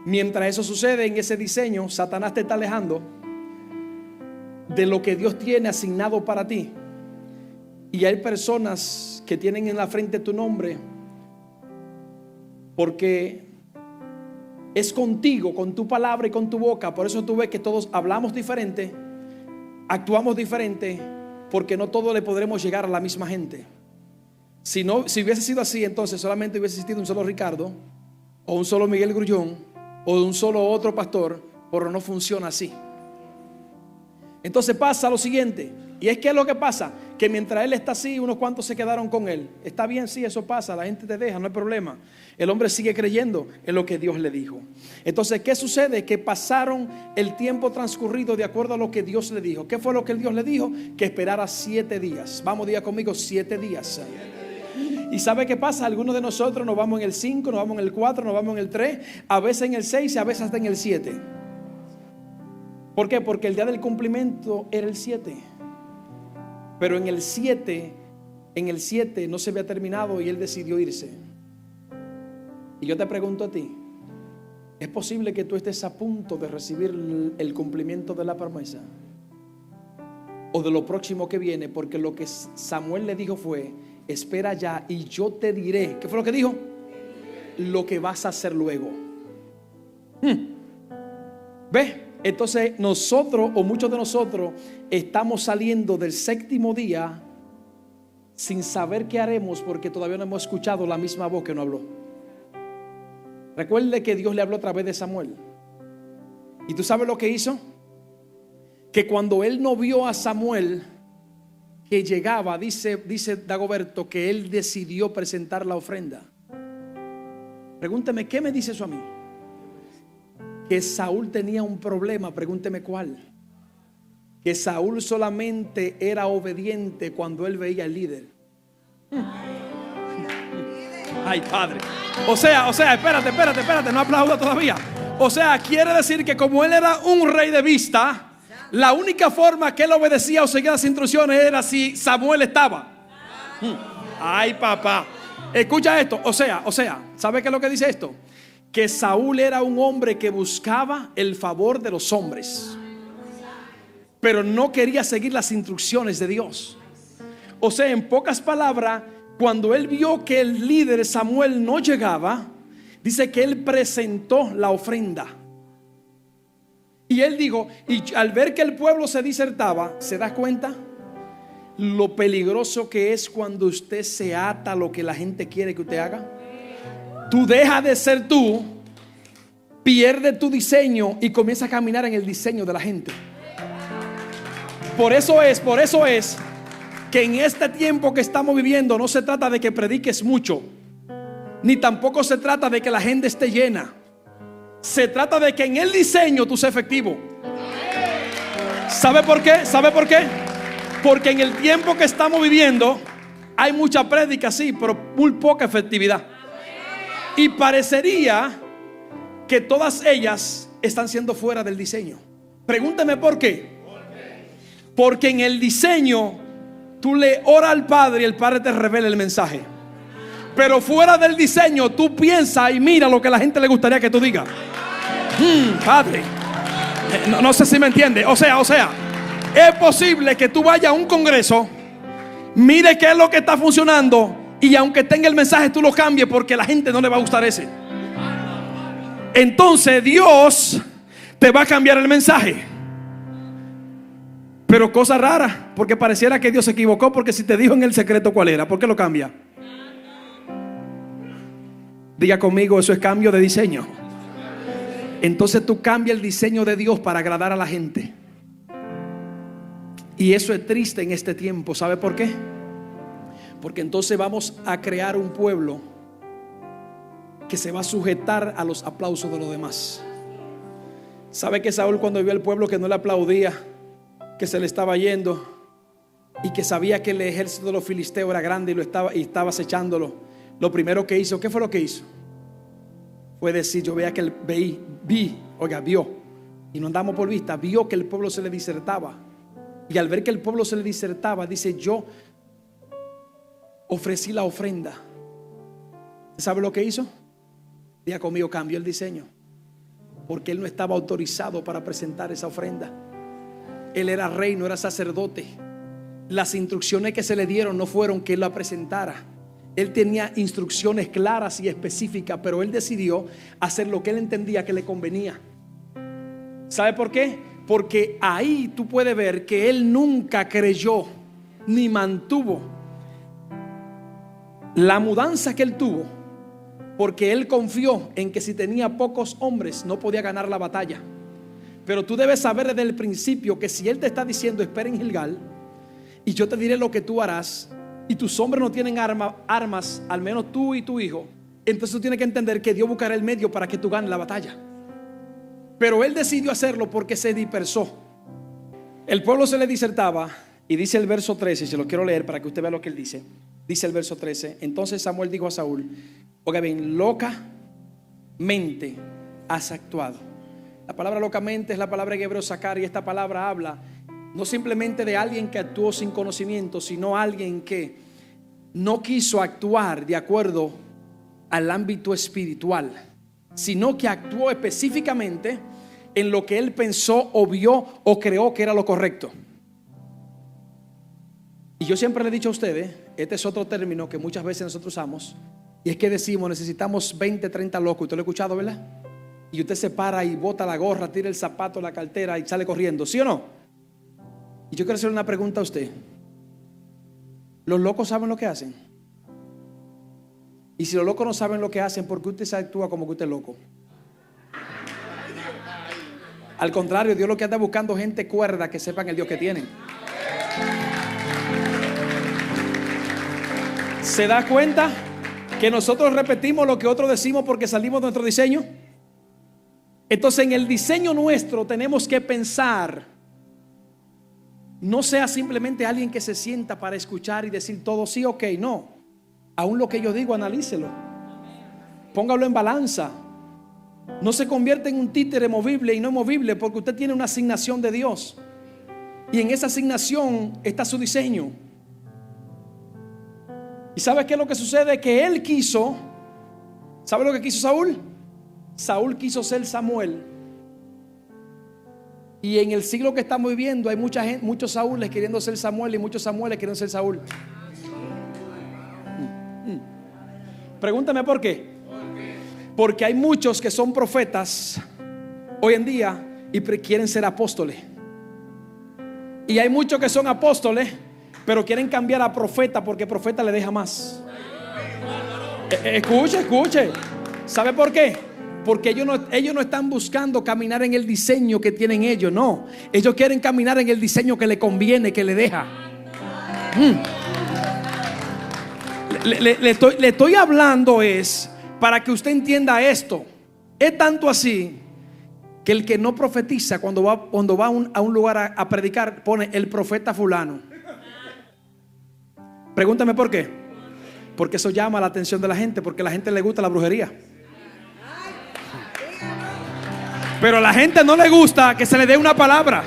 Mientras eso sucede en ese diseño, Satanás te está alejando de lo que Dios tiene asignado para ti. Y hay personas que tienen en la frente tu nombre porque es contigo, con tu palabra y con tu boca. Por eso tú ves que todos hablamos diferente, actuamos diferente, porque no todos le podremos llegar a la misma gente. Si hubiese sido así, entonces solamente hubiese existido un solo Ricardo, o un solo Miguel Grullón, o un solo otro pastor. Pero no funciona así. Entonces pasa lo siguiente, y es que lo que pasa, que mientras él está así, unos cuantos se quedaron con él. Está bien, sí, eso pasa, la gente te deja, no hay problema. El hombre sigue creyendo en lo que Dios le dijo. Entonces, ¿qué sucede? Que pasaron el tiempo transcurrido de acuerdo a lo que Dios le dijo. ¿Qué fue lo que Dios le dijo? Que esperara 7 días. Vamos, diga conmigo, 7 días. ¿Y sabe qué pasa? Algunos de nosotros nos vamos en el 5, nos vamos en el 4, nos vamos en el 3, a veces en el 6 y a veces hasta en el 7. ¿Por qué? Porque el día del cumplimiento era el 7. Pero en el 7 no se había terminado y él decidió irse. Y yo te pregunto a ti, ¿es posible que tú estés a punto de recibir el cumplimiento de la promesa? O de lo próximo que viene, porque lo que Samuel le dijo fue: espera ya y yo te diré. ¿Qué fue lo que dijo? Lo que vas a hacer luego. ¿Ves? Entonces nosotros, o muchos de nosotros, estamos saliendo del 7º día sin saber qué haremos, porque todavía no hemos escuchado la misma voz que nos habló. Recuerde que Dios le habló a través de Samuel. ¿Y tú sabes lo que hizo? Que cuando él no vio a Samuel que llegaba, dice Dagoberto, que él decidió presentar la ofrenda. Pregúnteme, ¿qué me dice eso a mí? Que Saúl tenía un problema. Pregúnteme cuál. Que Saúl solamente era obediente cuando él veía al líder. Ay, padre. O sea, espérate, no aplauda todavía. O sea, quiere decir que como él era un rey de vista, la única forma que él obedecía o seguía las instrucciones era si Samuel estaba. Ay, papá. Escucha esto. O sea, ¿sabe qué es lo que dice esto? Que Saúl era un hombre que buscaba el favor de los hombres, pero no quería seguir las instrucciones de Dios. O sea, en pocas palabras, cuando él vio que el líder Samuel no llegaba, dice que él presentó la ofrenda. Y él dijo, y al ver que el pueblo se disertaba, ¿se da cuenta lo peligroso que es cuando usted se ata a lo que la gente quiere que usted haga? Tú dejas de ser tú, pierdes tu diseño y comienzas a caminar en el diseño de la gente. Por eso es que en este tiempo que estamos viviendo no se trata de que prediques mucho, ni tampoco se trata de que la gente esté llena. Se trata de que en el diseño tú seas efectivo. ¿Sabe por qué? ¿Sabe por qué? Porque en el tiempo que estamos viviendo hay mucha prédica, sí, pero muy poca efectividad. Y parecería que todas ellas están siendo fuera del diseño. Pregúntame por qué. Porque en el diseño tú le oras al Padre y el Padre te revela el mensaje. Pero fuera del diseño, tú piensas y mira lo que a la gente le gustaría que tú digas. Padre, no sé si me entiende. O sea, es posible que tú vayas a un congreso, mire qué es lo que está funcionando, y aunque tenga el mensaje tú lo cambies porque a la gente no le va a gustar ese. Entonces Dios te va a cambiar el mensaje. Pero cosa rara, porque pareciera que Dios se equivocó, porque si te dijo en el secreto cuál era, ¿por qué lo cambia? Diga conmigo, eso es cambio de diseño. Entonces tú cambias el diseño de Dios para agradar a la gente. Y eso es triste en este tiempo. ¿Sabe por qué? Porque entonces vamos a crear un pueblo que se va a sujetar a los aplausos de los demás. ¿Sabe que Saúl, cuando vio al pueblo que no le aplaudía, que se le estaba yendo, y que sabía que el ejército de los filisteos era grande y estaba acechándolo, lo primero que hizo, ¿qué fue lo que hizo? Fue decir, yo veía que él vio, y no andamos por vista, vio que el pueblo se le disertaba. Y al ver que el pueblo se le disertaba, dice, yo ofrecí la ofrenda. ¿Sabe lo que hizo? Diga conmigo, cambió el diseño. Porque él no estaba autorizado para presentar esa ofrenda. Él era rey, no era sacerdote. Las instrucciones que se le dieron no fueron que él la presentara. Él tenía instrucciones claras y específicas, pero él decidió hacer lo que él entendía que le convenía. ¿Sabe por qué? Porque ahí tú puedes ver que él nunca creyó ni mantuvo la mudanza que él tuvo, porque él confió en que si tenía pocos hombres no podía ganar la batalla. Pero tú debes saber desde el principio que si él te está diciendo espera en Gilgal y yo te diré lo que tú harás, y tus hombres no tienen armas, al menos tú y tu hijo, entonces tú tienes que entender que Dios buscará el medio para que tú ganes la batalla. Pero él decidió hacerlo porque se dispersó. El pueblo se le disertaba, y dice el verso 13, se lo quiero leer para que usted vea lo que él dice. Dice el verso 13, entonces Samuel dijo a Saúl, oiga bien, locamente has actuado. La palabra locamente es la palabra en hebreo sacar, y esta palabra habla no simplemente de alguien que actuó sin conocimiento, sino alguien que no quiso actuar de acuerdo al ámbito espiritual, sino que actuó específicamente en lo que él pensó o vio o creó que era lo correcto. Y yo siempre le he dicho a ustedes, este es otro término que muchas veces nosotros usamos, y es que decimos necesitamos 20, 30 locos. Usted lo ha escuchado, ¿verdad? Y usted se para y bota la gorra, tira el zapato, la cartera y sale corriendo, ¿sí o no? Y yo quiero hacerle una pregunta a usted. ¿Los locos saben lo que hacen? Y si los locos no saben lo que hacen, ¿por qué usted se actúa como que usted es loco? Al contrario, Dios lo que anda buscando gente cuerda que sepan el Dios que tienen. ¿Se da cuenta que nosotros repetimos lo que otros decimos porque salimos de nuestro diseño? Entonces en el diseño nuestro tenemos que pensar. No sea simplemente alguien que se sienta para escuchar y decir todo sí, ok, no. Aún lo que yo digo, analícelo. Póngalo en balanza. No se convierte en un títere movible y no movible, porque usted tiene una asignación de Dios. Y en esa asignación está su diseño. ¿Y sabe qué es lo que sucede? Que él quiso. ¿Sabe lo que quiso Saúl? Saúl quiso ser Samuel. Y en el siglo que estamos viviendo hay mucha gente, muchos Saúles queriendo ser Samuel y muchos Samueles queriendo ser Saúl. Pregúntame por qué. Porque hay muchos que son profetas hoy en día y quieren ser apóstoles. Y hay muchos que son apóstoles pero quieren cambiar a profeta porque profeta le deja más. Escuche. ¿Sabe por qué? Porque ellos no están buscando caminar en el diseño que tienen ellos. No, ellos quieren caminar en el diseño que le conviene, que le deja. Le estoy hablando es para que usted entienda esto. Es tanto así que el que no profetiza cuando va a un lugar a predicar pone el profeta fulano. Pregúntame por qué. Porque eso llama la atención de la gente, porque a la gente le gusta la brujería. Pero a la gente no le gusta que se le dé una palabra.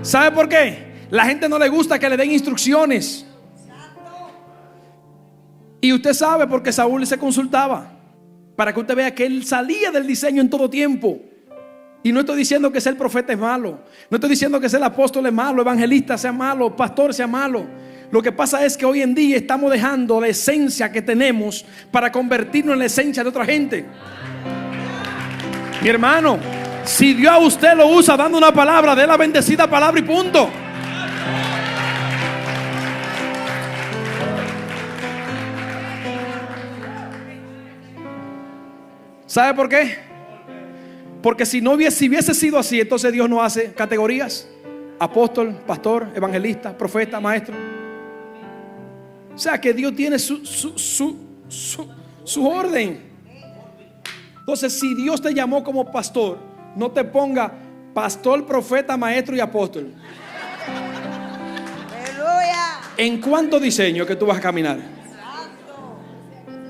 ¿Sabe por qué? La gente no le gusta que le den instrucciones. Y usted sabe porque Saúl se consultaba, para que usted vea que él salía del diseño en todo tiempo. Y no estoy diciendo que ser profeta es malo, no estoy diciendo que ser apóstol es malo, evangelista sea malo, pastor sea malo. Lo que pasa es que hoy en día estamos dejando la esencia que tenemos para convertirnos en la esencia de otra gente. Mi hermano, si Dios a usted lo usa dando una palabra, dé la bendecida palabra y punto. ¿Sabe por qué? Porque si hubiese sido así, entonces Dios no hace categorías: apóstol, pastor, evangelista, profeta, maestro. O sea que Dios tiene su orden. Entonces, si Dios te llamó como pastor, no te ponga pastor, profeta, maestro y apóstol. ¿En cuánto diseño que tú vas a caminar?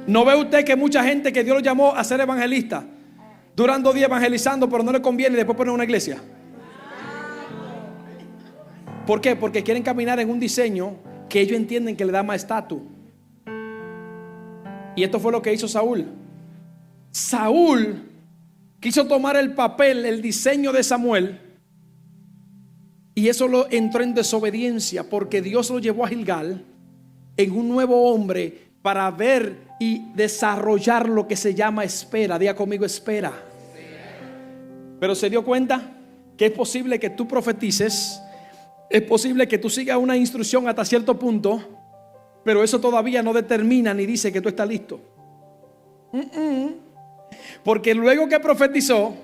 ¿No ve usted que mucha gente que Dios lo llamó a ser evangelista duran 2 días evangelizando, pero no le conviene y después ponen una iglesia? ¿Por qué? Porque quieren caminar en un diseño que ellos entienden que le da más estatus. Y esto fue lo que hizo Saúl. Saúl quiso tomar el papel, el diseño de Samuel, y eso lo entró en desobediencia, porque Dios lo llevó a Gilgal en un nuevo hombre para ver y desarrollar lo que se llama espera. Diga conmigo, espera. Pero se dio cuenta que es posible que tú profetices, es posible que tú sigas una instrucción hasta cierto punto, pero eso todavía no determina ni dice que tú estás listo. Porque luego que profetizó,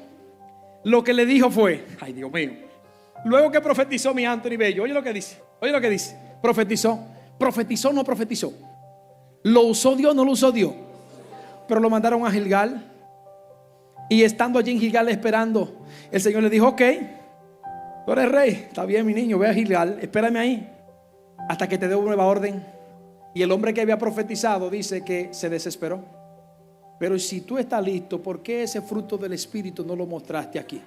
lo que le dijo fue, ay Dios mío, luego que profetizó mi Anthony Bello, oye lo que dice, profetizó, no profetizó, lo usó Dios, no lo usó Dios, pero lo mandaron a Gilgal. Y estando allí en Gilgal esperando, el Señor le dijo, ok, tú eres rey, está bien mi niño, ve a Gilgal, espérame ahí hasta que te dé una nueva orden. Y el hombre que había profetizado dice que se desesperó. Pero si tú estás listo, ¿por qué ese fruto del Espíritu no lo mostraste aquí?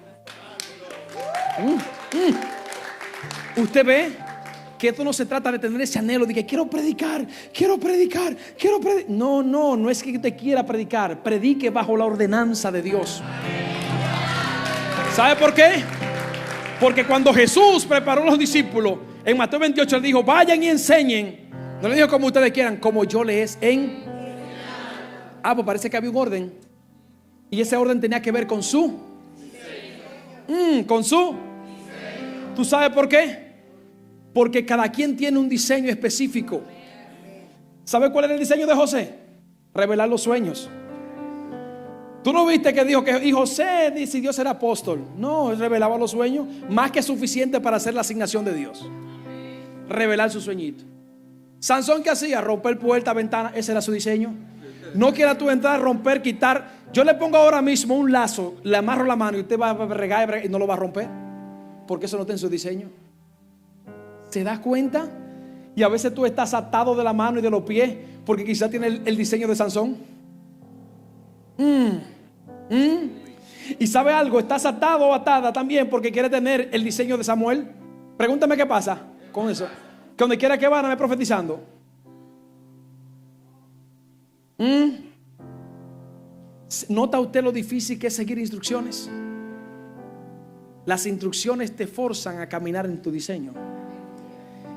Usted ve que esto no se trata de tener ese anhelo de que quiero predicar. No es que te quiera predicar. Predique bajo la ordenanza de Dios. ¿Sabe por qué? Porque cuando Jesús preparó a los discípulos, en Mateo 28 le dijo, vayan y enseñen. No le dijo como ustedes quieran, como yo les pues parece que había un orden. Y ese orden tenía que ver con su ¿Tú sabes por qué? Porque cada quien tiene un diseño específico. ¿Sabe cuál era el diseño de José? Revelar los sueños. ¿Tú no viste que dijo que José decidió ser apóstol? No, él revelaba los sueños, más que suficiente para hacer la asignación de Dios. Revelar su sueñito. Sansón, ¿qué hacía? Romper puerta, ventana. Ese era su diseño. No quiera tú entrar, romper, quitar. Yo le pongo ahora mismo un lazo, le amarro la mano y usted va a regar y no lo va a romper, porque eso no está en su diseño. ¿Se da cuenta? Y a veces tú estás atado de la mano y de los pies porque quizás tiene el diseño de Sansón. Y sabe algo, estás atado o atada también porque quiere tener el diseño de Samuel. Pregúntame qué pasa con eso. Que donde quiera que van a ver profetizando. ¿Nota usted lo difícil que es seguir instrucciones? Las instrucciones te forzan a caminar en tu diseño.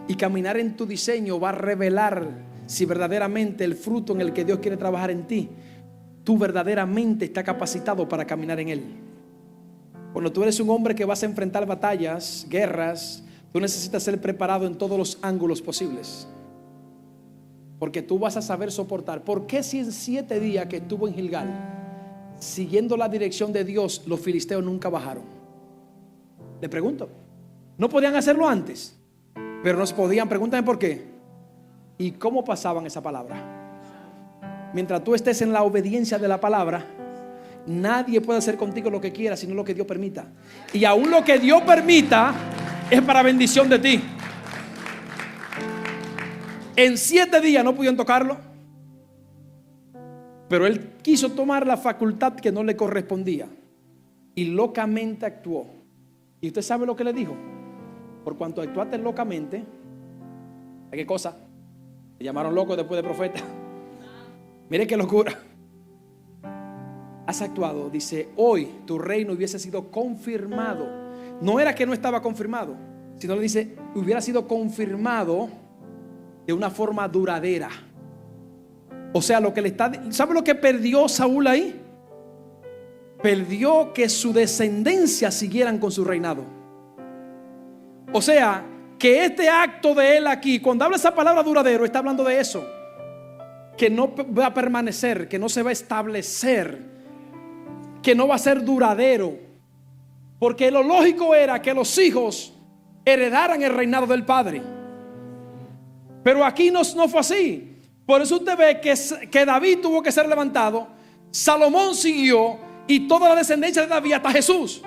Y caminar en tu diseño va a revelar si verdaderamente el fruto en el que Dios quiere trabajar en ti, tú verdaderamente estás capacitado para caminar en él. Cuando tú eres un hombre que vas a enfrentar batallas, guerras, tú necesitas ser preparado en todos los ángulos posibles, porque tú vas a saber soportar. ¿Por qué si en 7 días que estuvo en Gilgal, siguiendo la dirección de Dios, los filisteos nunca bajaron? Le pregunto. ¿No podían hacerlo antes? Pero no se podían. Pregúntame por qué. ¿Y cómo pasaban esa palabra? Mientras tú estés en la obediencia de la palabra, nadie puede hacer contigo lo que quiera, sino lo que Dios permita. Y aún lo que Dios permita es para bendición de ti. En 7 días no pudieron tocarlo, pero él quiso tomar la facultad que no le correspondía y locamente actuó. ¿Y usted sabe lo que le dijo? por cuanto actuaste locamente. ¿Qué cosa? Me llamaron loco después de profeta. Mire qué locura. Has actuado, dice, hoy tu reino hubiese sido confirmado. No era que no estaba confirmado, sino le dice, hubiera sido confirmado de una forma duradera. O sea, lo que le está, ¿sabe lo que perdió Saúl ahí? Perdió que su descendencia siguieran con su reinado. O sea, que este acto de él aquí, cuando habla esa palabra duradero, está hablando de eso, que no va a permanecer, que no se va a establecer, que no va a ser duradero. Porque lo lógico era que los hijos heredaran el reinado del padre. Pero aquí no fue así. Por eso usted ve que David tuvo que ser levantado, Salomón siguió, y toda la descendencia de David hasta Jesús.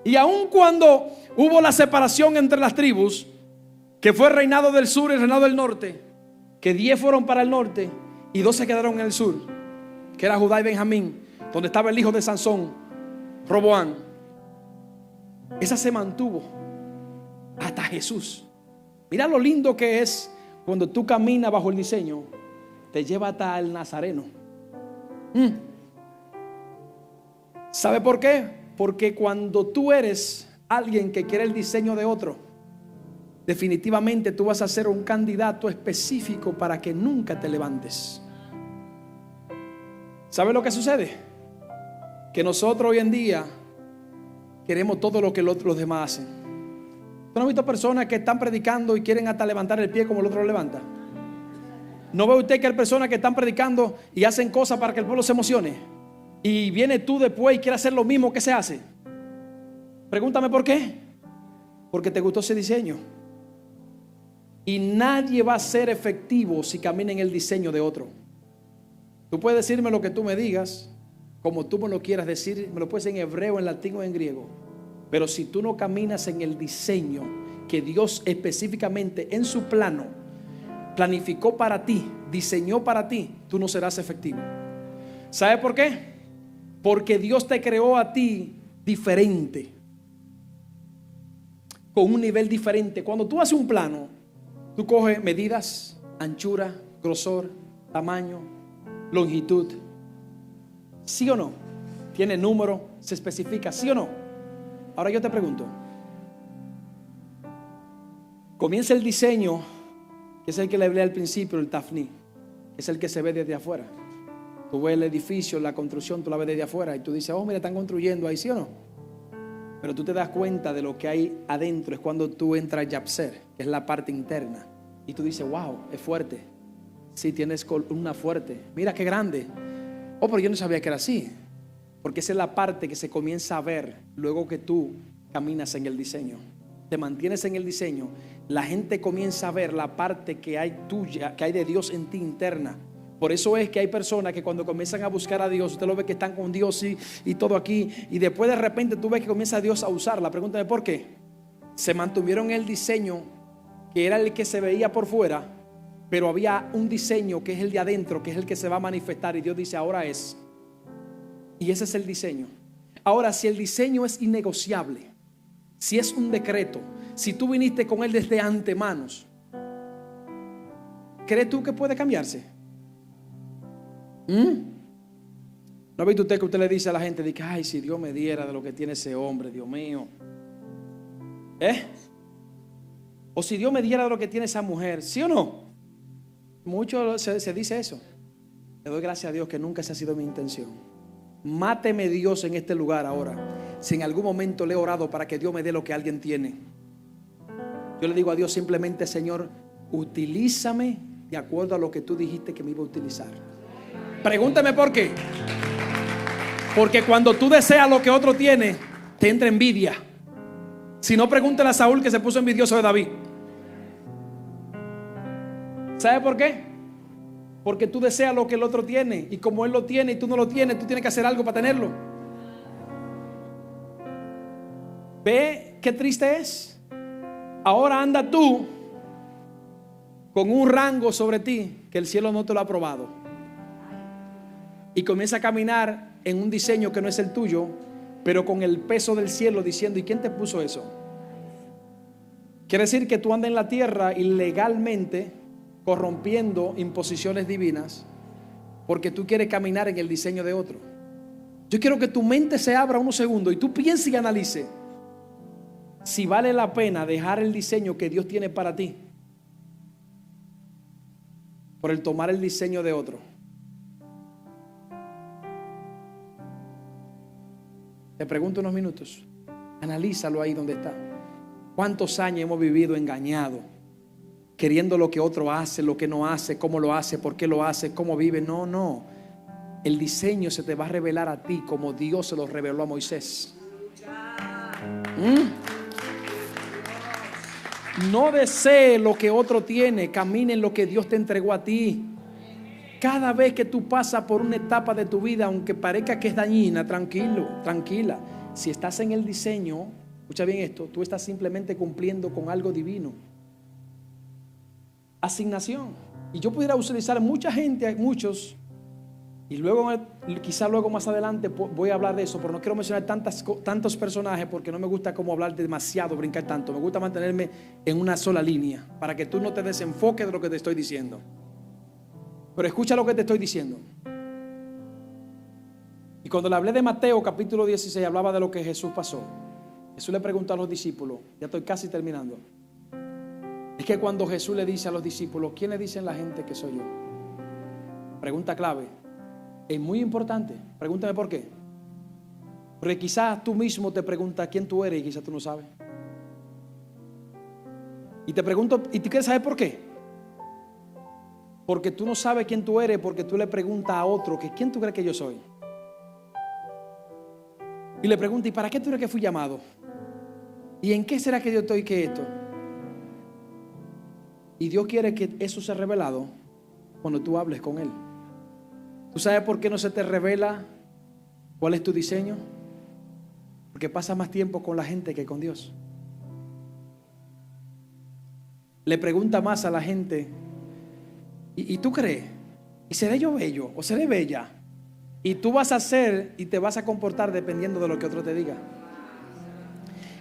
Y aun cuando hubo la separación entre las tribus, que fue el reinado del sur y el reinado del norte, que 10 fueron para el norte y 2 se quedaron en el sur, que era Judá y Benjamín, donde estaba el hijo de Sansón, Roboán. Esa se mantuvo hasta Jesús. Mira lo lindo que es cuando tú caminas bajo el diseño, te lleva hasta el Nazareno. ¿Sabe por qué? Porque cuando tú eres alguien que quiere el diseño de otro, definitivamente tú vas a ser un candidato específico para que nunca te levantes. ¿Sabe lo que sucede? Que nosotros hoy en día queremos todo lo que los demás hacen. ¿Usted no ha visto personas que están predicando y quieren hasta levantar el pie como el otro lo levanta? ¿No ve usted que hay personas que están predicando y hacen cosas para que el pueblo se emocione? Y viene tú después y quieres hacer lo mismo que se hace. Pregúntame por qué. Porque te gustó ese diseño. Y nadie va a ser efectivo si camina en el diseño de otro. Tú puedes decirme lo que tú me digas, como tú me lo quieras decir. Me lo puedes en hebreo, en latín o en griego. Pero si tú no caminas en el diseño que Dios específicamente en su plano planificó para ti, diseñó para ti, tú no serás efectivo. ¿Sabe por qué? Porque Dios te creó a ti diferente, con un nivel diferente. Cuando tú haces un plano, tú coges medidas, anchura, grosor, tamaño, longitud. ¿Sí o no? Tiene número, se especifica, ¿sí o no? Ahora yo te pregunto, comienza el diseño, que es el que le hablé al principio, el tafní, es el que se ve desde afuera. Tú ves el edificio, la construcción, tú la ves desde afuera y tú dices, oh, mira, están construyendo ahí, ¿sí o no? Pero tú te das cuenta de lo que hay adentro. Es cuando tú entras a Yapser, que es la parte interna, y tú dices, wow, es fuerte. Sí, tienes columna fuerte. Mira qué grande. Oh, pero yo no sabía que era así. Porque esa es la parte que se comienza a ver luego que tú caminas en el diseño. Te mantienes en el diseño. La gente comienza a ver la parte que hay tuya, que hay de Dios en ti interna. Por eso es que hay personas que cuando comienzan a buscar a Dios, usted lo ve que están con Dios y todo aquí, y después de repente tú ves que comienza Dios a usarla. Pregúntame por qué. Se mantuvieron en el diseño que era el que se veía por fuera, pero había un diseño que es el de adentro, que es el que se va a manifestar, y Dios dice, ahora es. Y ese es el diseño. Ahora, si el diseño es innegociable, si es un decreto, si tú viniste con él desde antemanos, ¿crees tú que puede cambiarse? ¿No ha visto usted que usted le dice a la gente, dice, ay, si Dios me diera de lo que tiene ese hombre, Dios mío? O si Dios me diera de lo que tiene esa mujer, ¿sí o no? Mucho se dice eso. Le doy gracias a Dios que nunca esa ha sido mi intención. Máteme Dios en este lugar ahora, si en algún momento le he orado para que Dios me dé lo que alguien tiene. Yo le digo a Dios simplemente, Señor, utilízame de acuerdo a lo que tú dijiste que me iba a utilizar. Pregúntame por qué. Porque cuando tú deseas lo que otro tiene, te entra envidia. Si no, pregúntale a Saúl, que se puso envidioso de David. ¿Sabe por qué? Porque tú deseas lo que el otro tiene, y como él lo tiene y tú no lo tienes, tú tienes que hacer algo para tenerlo. ¿Ve qué triste es? Ahora anda tú con un rango sobre ti que el cielo no te lo ha aprobado, y comienza a caminar en un diseño que no es el tuyo, pero con el peso del cielo diciendo, ¿y quién te puso eso? Quiere decir que tú andas en la tierra ilegalmente corrompiendo imposiciones divinas porque tú quieres caminar en el diseño de otro. Yo quiero que tu mente se abra unos segundos y tú pienses y analices si vale la pena dejar el diseño que Dios tiene para ti por el tomar el diseño de otro. Te pregunto unos minutos. Analízalo ahí donde está. ¿Cuántos años hemos vivido engañados, queriendo lo que otro hace, lo que no hace, cómo lo hace, por qué lo hace, cómo vive? No. El diseño se te va a revelar a ti como Dios se lo reveló a Moisés. No desee lo que otro tiene, camine en lo que Dios te entregó a ti. Cada vez que tú pasas por una etapa de tu vida, aunque parezca que es dañina, tranquilo, tranquila. Si estás en el diseño, escucha bien esto, tú estás simplemente cumpliendo con algo divino. Asignación. Y yo pudiera utilizar mucha gente, muchos, y luego quizá luego más adelante voy a hablar de eso, pero no quiero mencionar tantos personajes porque no me gusta como hablar demasiado, brincar tanto. Me gusta mantenerme en una sola línea para que tú no te desenfoques de lo que te estoy diciendo. Pero escucha lo que te estoy diciendo. Y cuando le hablé de Mateo capítulo 16, hablaba de lo que Jesús pasó. Jesús le preguntó a los discípulos, ya estoy casi terminando. Es que cuando Jesús le dice a los discípulos, ¿quién le dicen la gente que soy yo? Pregunta clave. Es muy importante. Pregúntame por qué. Porque quizás tú mismo te preguntas quién tú eres y quizás tú no sabes. Y te pregunto, ¿y tú quieres saber por qué? Porque tú no sabes quién tú eres, porque tú le preguntas a otro que ¿quién tú crees que yo soy? Y le preguntas, ¿y para qué tú crees que fui llamado? ¿Y en qué será que yo estoy que esto? Y Dios quiere que eso sea revelado cuando tú hables con Él. ¿Tú sabes por qué no se te revela cuál es tu diseño? Porque pasa más tiempo con la gente que con Dios. Le pregunta más a la gente, ¿y tú crees? ¿Y seré yo bello o seré bella? Y tú vas a hacer y te vas a comportar dependiendo de lo que otro te diga.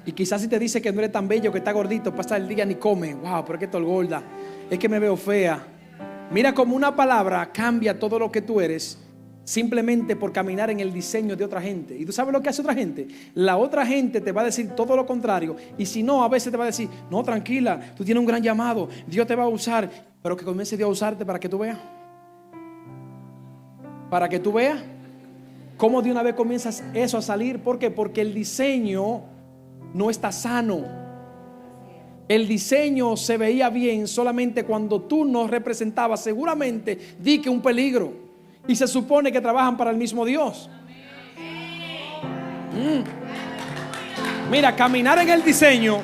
Y quizás si te dice que no eres tan bello, que está gordito, pasa el día ni come. Wow, pero es que estoy gorda, es que me veo fea. Mira cómo una palabra cambia todo lo que tú eres simplemente por caminar en el diseño de otra gente. ¿Y tú sabes lo que hace otra gente? La otra gente te va a decir todo lo contrario. Y si no, a veces te va a decir, no, tranquila, tú tienes un gran llamado, Dios te va a usar. Pero que comience Dios a usarte para que tú veas. Para que tú veas cómo de una vez comienzas eso a salir. ¿Por qué? Porque el diseño no está sano. El diseño se veía bien solamente cuando tú nos representabas, seguramente di que un peligro. Y se supone que trabajan para el mismo Dios. Mira, caminar en el diseño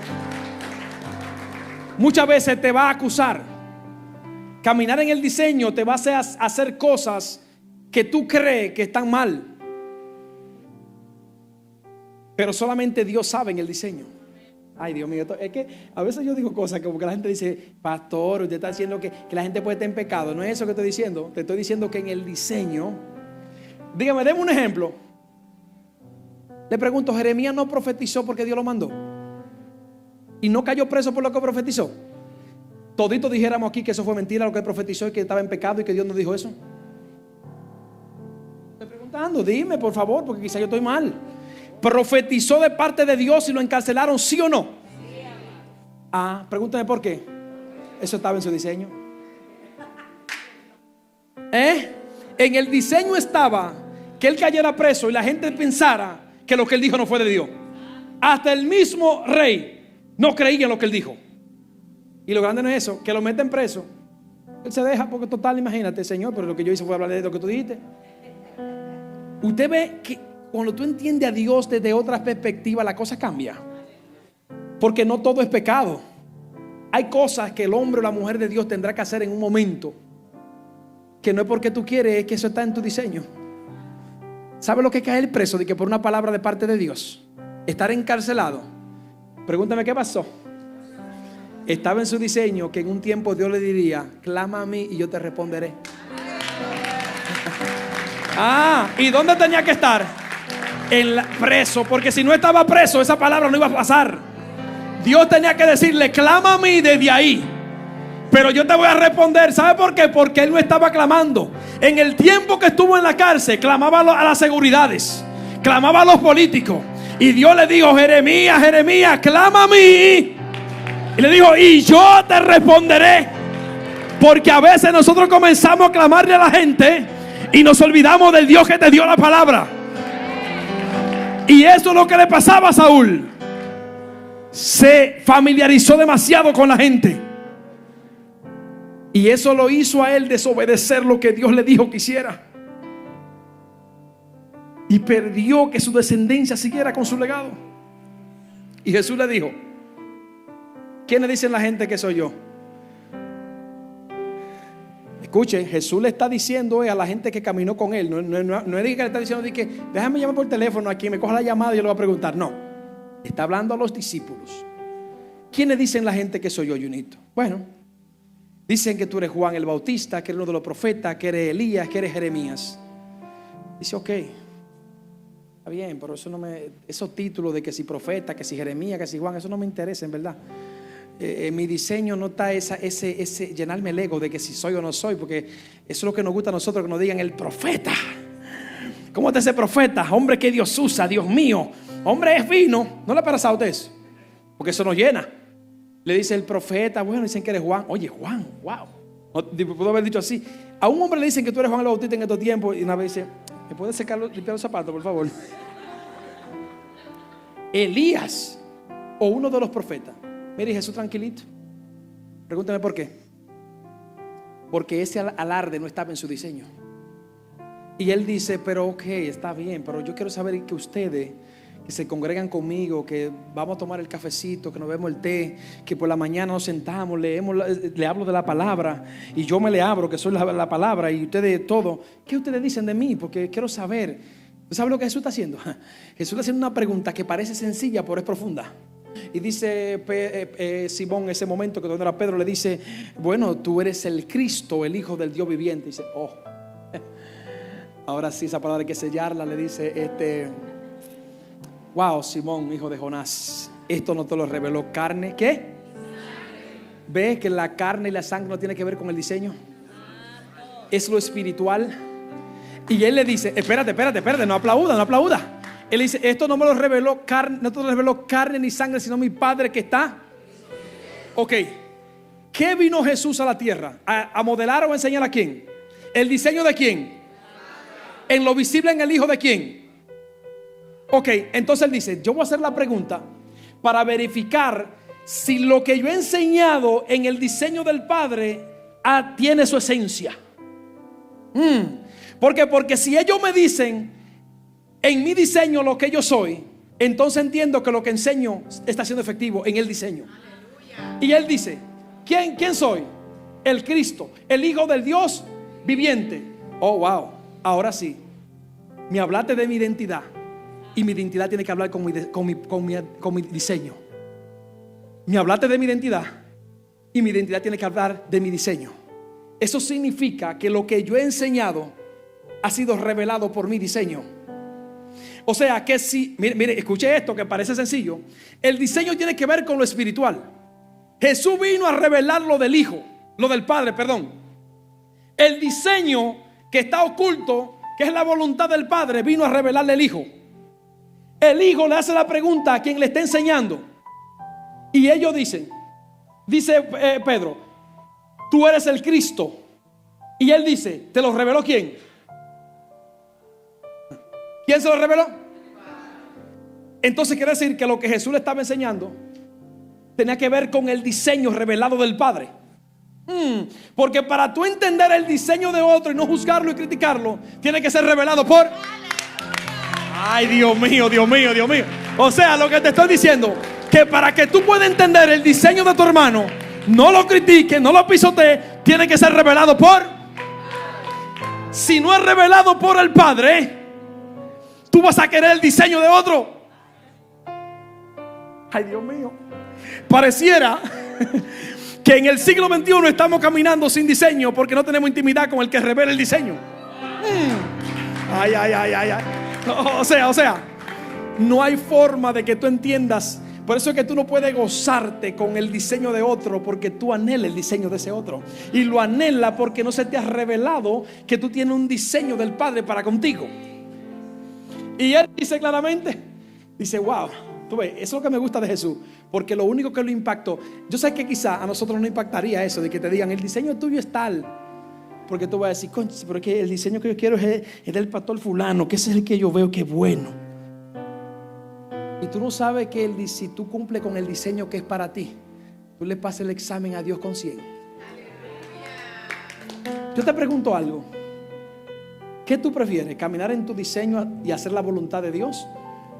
muchas veces te va a acusar. Caminar en el diseño te va a hacer cosas que tú crees que están mal. Pero solamente Dios sabe en el diseño. Ay, Dios mío, es que a veces yo digo cosas como que la gente dice, pastor, usted está diciendo que la gente puede estar en pecado. No es eso que estoy diciendo. Te estoy diciendo que en el diseño, dígame, deme un ejemplo. Le pregunto, ¿Jeremías no profetizó porque Dios lo mandó? ¿Y no cayó preso por lo que profetizó? Todito dijéramos aquí que eso fue mentira, lo que profetizó y que estaba en pecado y que Dios no dijo eso. Estoy preguntando, dime por favor, porque quizá yo estoy mal. ¿Profetizó de parte de Dios y lo encarcelaron, sí o no? Sí. Pregúntame por qué. Eso estaba en su diseño. En el diseño estaba que él cayera preso y la gente pensara que lo que él dijo no fue de Dios. Hasta el mismo rey no creía en lo que él dijo. Y lo grande no es eso, que lo meten preso. Él se deja porque total, imagínate, Señor, pero lo que yo hice fue hablar de lo que tú dijiste. Usted ve que cuando tú entiendes a Dios desde otra perspectiva, la cosa cambia. Porque no todo es pecado. Hay cosas que el hombre o la mujer de Dios tendrá que hacer en un momento, que no es porque tú quieres, es que eso está en tu diseño. ¿Sabe lo que es caer preso? De que por una palabra de parte de Dios, estar encarcelado. Pregúntame qué pasó. Estaba en su diseño que en un tiempo Dios le diría, clama a mí y yo te responderé. ¿Y dónde tenía que estar? Preso, porque si no estaba preso esa palabra no iba a pasar. Dios tenía que decirle: clama a mí desde ahí. Pero yo te voy a responder. ¿Sabe por qué? Porque él no estaba clamando. En el tiempo que estuvo en la cárcel, clamaba a las seguridades, clamaba a los políticos. Y Dios le dijo: Jeremías, Jeremías, clama a mí. Y le dijo: y yo te responderé. Porque a veces nosotros comenzamos a clamarle a la gente y nos olvidamos del Dios que te dio la palabra. Y eso es lo que le pasaba a Saúl. Se familiarizó demasiado con la gente. Y eso lo hizo a él desobedecer lo que Dios le dijo que hiciera. Y perdió que su descendencia siguiera con su legado. Y Jesús le dijo: ¿quiénes dicen la gente que soy yo? Escuchen, Jesús le está diciendo a la gente que caminó con él. No es que le está diciendo que déjame llamar por teléfono aquí, me coja la llamada y yo le voy a preguntar. No, está hablando a los discípulos. ¿Quiénes dicen la gente que soy yo, Junito? Bueno, dicen que tú eres Juan el Bautista, que eres uno de los profetas, que eres Elías, que eres Jeremías. Dice: ok, está bien, pero eso esos títulos de que si profeta, que si Jeremías, que si Juan, eso no me interesa en verdad. Mi diseño no está ese llenarme el ego de que si soy o no soy, porque eso es lo que nos gusta a nosotros, que nos digan el profeta. ¿Cómo está ese profeta? Hombre que Dios usa, Dios mío. Hombre es fino. ¿No le ha pasado a usted eso? Porque eso nos llena. Le dice el profeta: bueno, dicen que eres Juan. Oye, Juan, wow. Puedo haber dicho así. A un hombre le dicen que tú eres Juan el Bautista en estos tiempos, y una vez dice: ¿me puedes limpiar los zapatos, por favor? Elías o uno de los profetas. Mire, Jesús tranquilito. Pregúntame por qué. Porque ese alarde no estaba en su diseño. Y él dice: pero ok, está bien, pero yo quiero saber que ustedes que se congregan conmigo, que vamos a tomar el cafecito, que nos bebemos el té, que por la mañana nos sentamos, le hablo de la palabra, y yo me le abro que soy la palabra, y ustedes todo. ¿Qué ustedes dicen de mí? Porque quiero saber. ¿Usted sabe lo que Jesús está haciendo? Jesús está haciendo una pregunta que parece sencilla, pero es profunda. Y dice Simón en ese momento, que donde era Pedro, le dice: bueno, tú eres el Cristo, el Hijo del Dios viviente. Y dice: oh, ahora sí, esa palabra hay que sellarla. Le dice: wow, Simón, hijo de Jonás, esto no te lo reveló carne. ¿Qué? ¿Ves que la carne y la sangre no tiene que ver con el diseño? Es lo espiritual. Y él le dice: espérate, no aplauda. Él dice: esto no me lo reveló carne, no te lo reveló carne ni sangre, sino mi Padre que está. Ok, ¿qué vino Jesús a la tierra? ¿A modelar o a enseñar a quién? ¿El diseño de quién? ¿En lo visible, en el Hijo de quién? Ok, entonces él dice: yo voy a hacer la pregunta para verificar si lo que yo he enseñado en el diseño del Padre tiene su esencia. ¿Por qué? Porque si ellos me dicen en mi diseño lo que yo soy, entonces entiendo que lo que enseño está siendo efectivo en el diseño. Y él dice: ¿quién soy? El Cristo, el Hijo del Dios viviente. Oh, wow, ahora sí, me hablaste de mi identidad, y mi identidad tiene que hablar con mi diseño. Me hablaste de mi identidad, y mi identidad tiene que hablar de mi diseño. Eso significa que lo que yo he enseñado ha sido revelado por mi diseño. O sea que si, mire, escuche esto que parece sencillo. El diseño tiene que ver con lo espiritual. Jesús vino a revelar lo del Hijo, lo del Padre, perdón. El diseño que está oculto, que es la voluntad del Padre, vino a revelarle al Hijo. El Hijo le hace la pregunta a quien le está enseñando, y ellos dice Pedro: tú eres el Cristo. Y él dice: ¿te lo reveló quién? ¿Quién se lo reveló? Entonces quiere decir que lo que Jesús le estaba enseñando tenía que ver con el diseño revelado del Padre. Porque para tú entender el diseño de otro y no juzgarlo y criticarlo, tiene que ser revelado por... Ay, Dios mío. O sea, lo que te estoy diciendo, que para que tú puedas entender el diseño de tu hermano, no lo critiques, no lo pisotees, tiene que ser revelado por... Si no es revelado por el Padre, tú vas a querer el diseño de otro. Ay, Dios mío. Pareciera que en el siglo XXI estamos caminando sin diseño porque no tenemos intimidad con el que revela el diseño. Ay. O sea, no hay forma de que tú entiendas Por eso es que tú no puedes gozarte con el diseño de otro, porque tú anhelas el diseño de ese otro. Y lo anhela porque no se te ha revelado que tú tienes un diseño del Padre para contigo. Y él dice claramente, dice, wow, tú ves, eso es lo que me gusta de Jesús. Porque lo único que lo impactó, yo sé que quizá a nosotros no impactaría eso de que te digan, el diseño tuyo es tal. Porque tú vas a decir, concha, pero es que el diseño que yo quiero es del pastor fulano, que ese es el que yo veo que es bueno. Y tú no sabes que si tú cumples con el diseño que es para ti, tú le pasas el examen a Dios con 100. Yo te pregunto algo. ¿Qué tú prefieres? ¿Caminar en tu diseño y hacer la voluntad de Dios?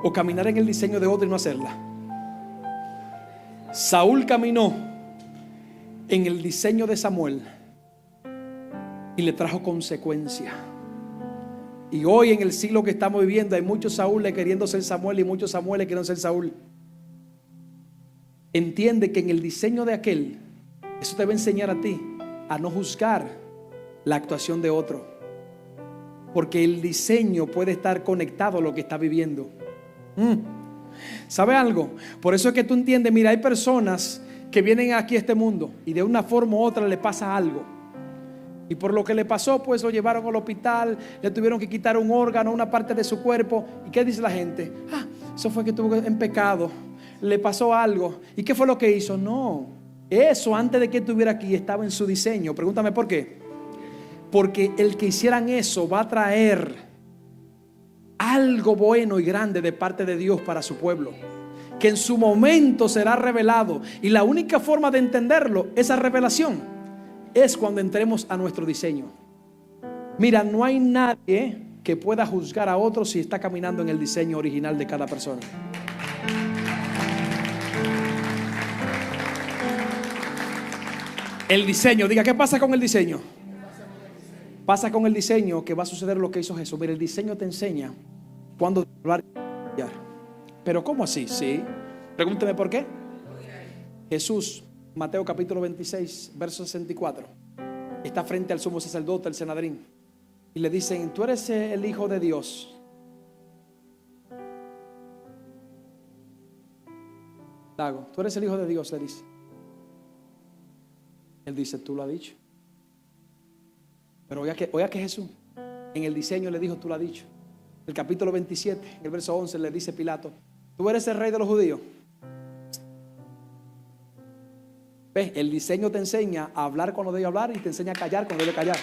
¿O caminar en el diseño de otro y no hacerla? Saúl caminó en el diseño de Samuel y le trajo consecuencia. Y hoy en el siglo que estamos viviendo hay muchos Saúl queriendo ser Samuel y muchos Samuel queriendo ser Saúl. Entiende que en el diseño de aquel, eso te va a enseñar a ti a no juzgar la actuación de otro, porque el diseño puede estar conectado a lo que está viviendo. ¿Sabe algo? Por eso es que tú entiendes, mira, hay personas que vienen aquí a este mundo y de una forma u otra le pasa algo. Y por lo que le pasó, pues lo llevaron al hospital, le tuvieron que quitar un órgano, una parte de su cuerpo. ¿Y qué dice la gente? Eso fue que estuvo en pecado, le pasó algo. ¿Y qué fue lo que hizo? No, eso antes de que estuviera aquí estaba en su diseño. Pregúntame por qué. Porque el que hicieran eso va a traer algo bueno y grande de parte de Dios para su pueblo, que en su momento será revelado. Y la única forma de entenderlo, esa revelación, es cuando entremos a nuestro diseño. Mira, no hay nadie que pueda juzgar a otro si está caminando en el diseño original de cada persona. El diseño, diga, ¿qué pasa con el diseño? Pasa con el diseño que va a suceder lo que hizo Jesús. Mira, el diseño te enseña cuándo hablar. Pero ¿cómo así? Sí. Pregúnteme por qué. Jesús, Mateo capítulo 26, verso 64, está frente al sumo sacerdote, el Sanedrín, y le dicen, tú eres el Hijo de Dios. Dago, tú eres el Hijo de Dios, le dice. Él dice, tú lo has dicho. Pero oiga que Jesús en el diseño le dijo, tú lo has dicho. El capítulo 27, el verso 11, le dice Pilato, tú eres el rey de los judíos. ¿Ves? El diseño te enseña a hablar cuando debe hablar y te enseña a callar cuando debe callar.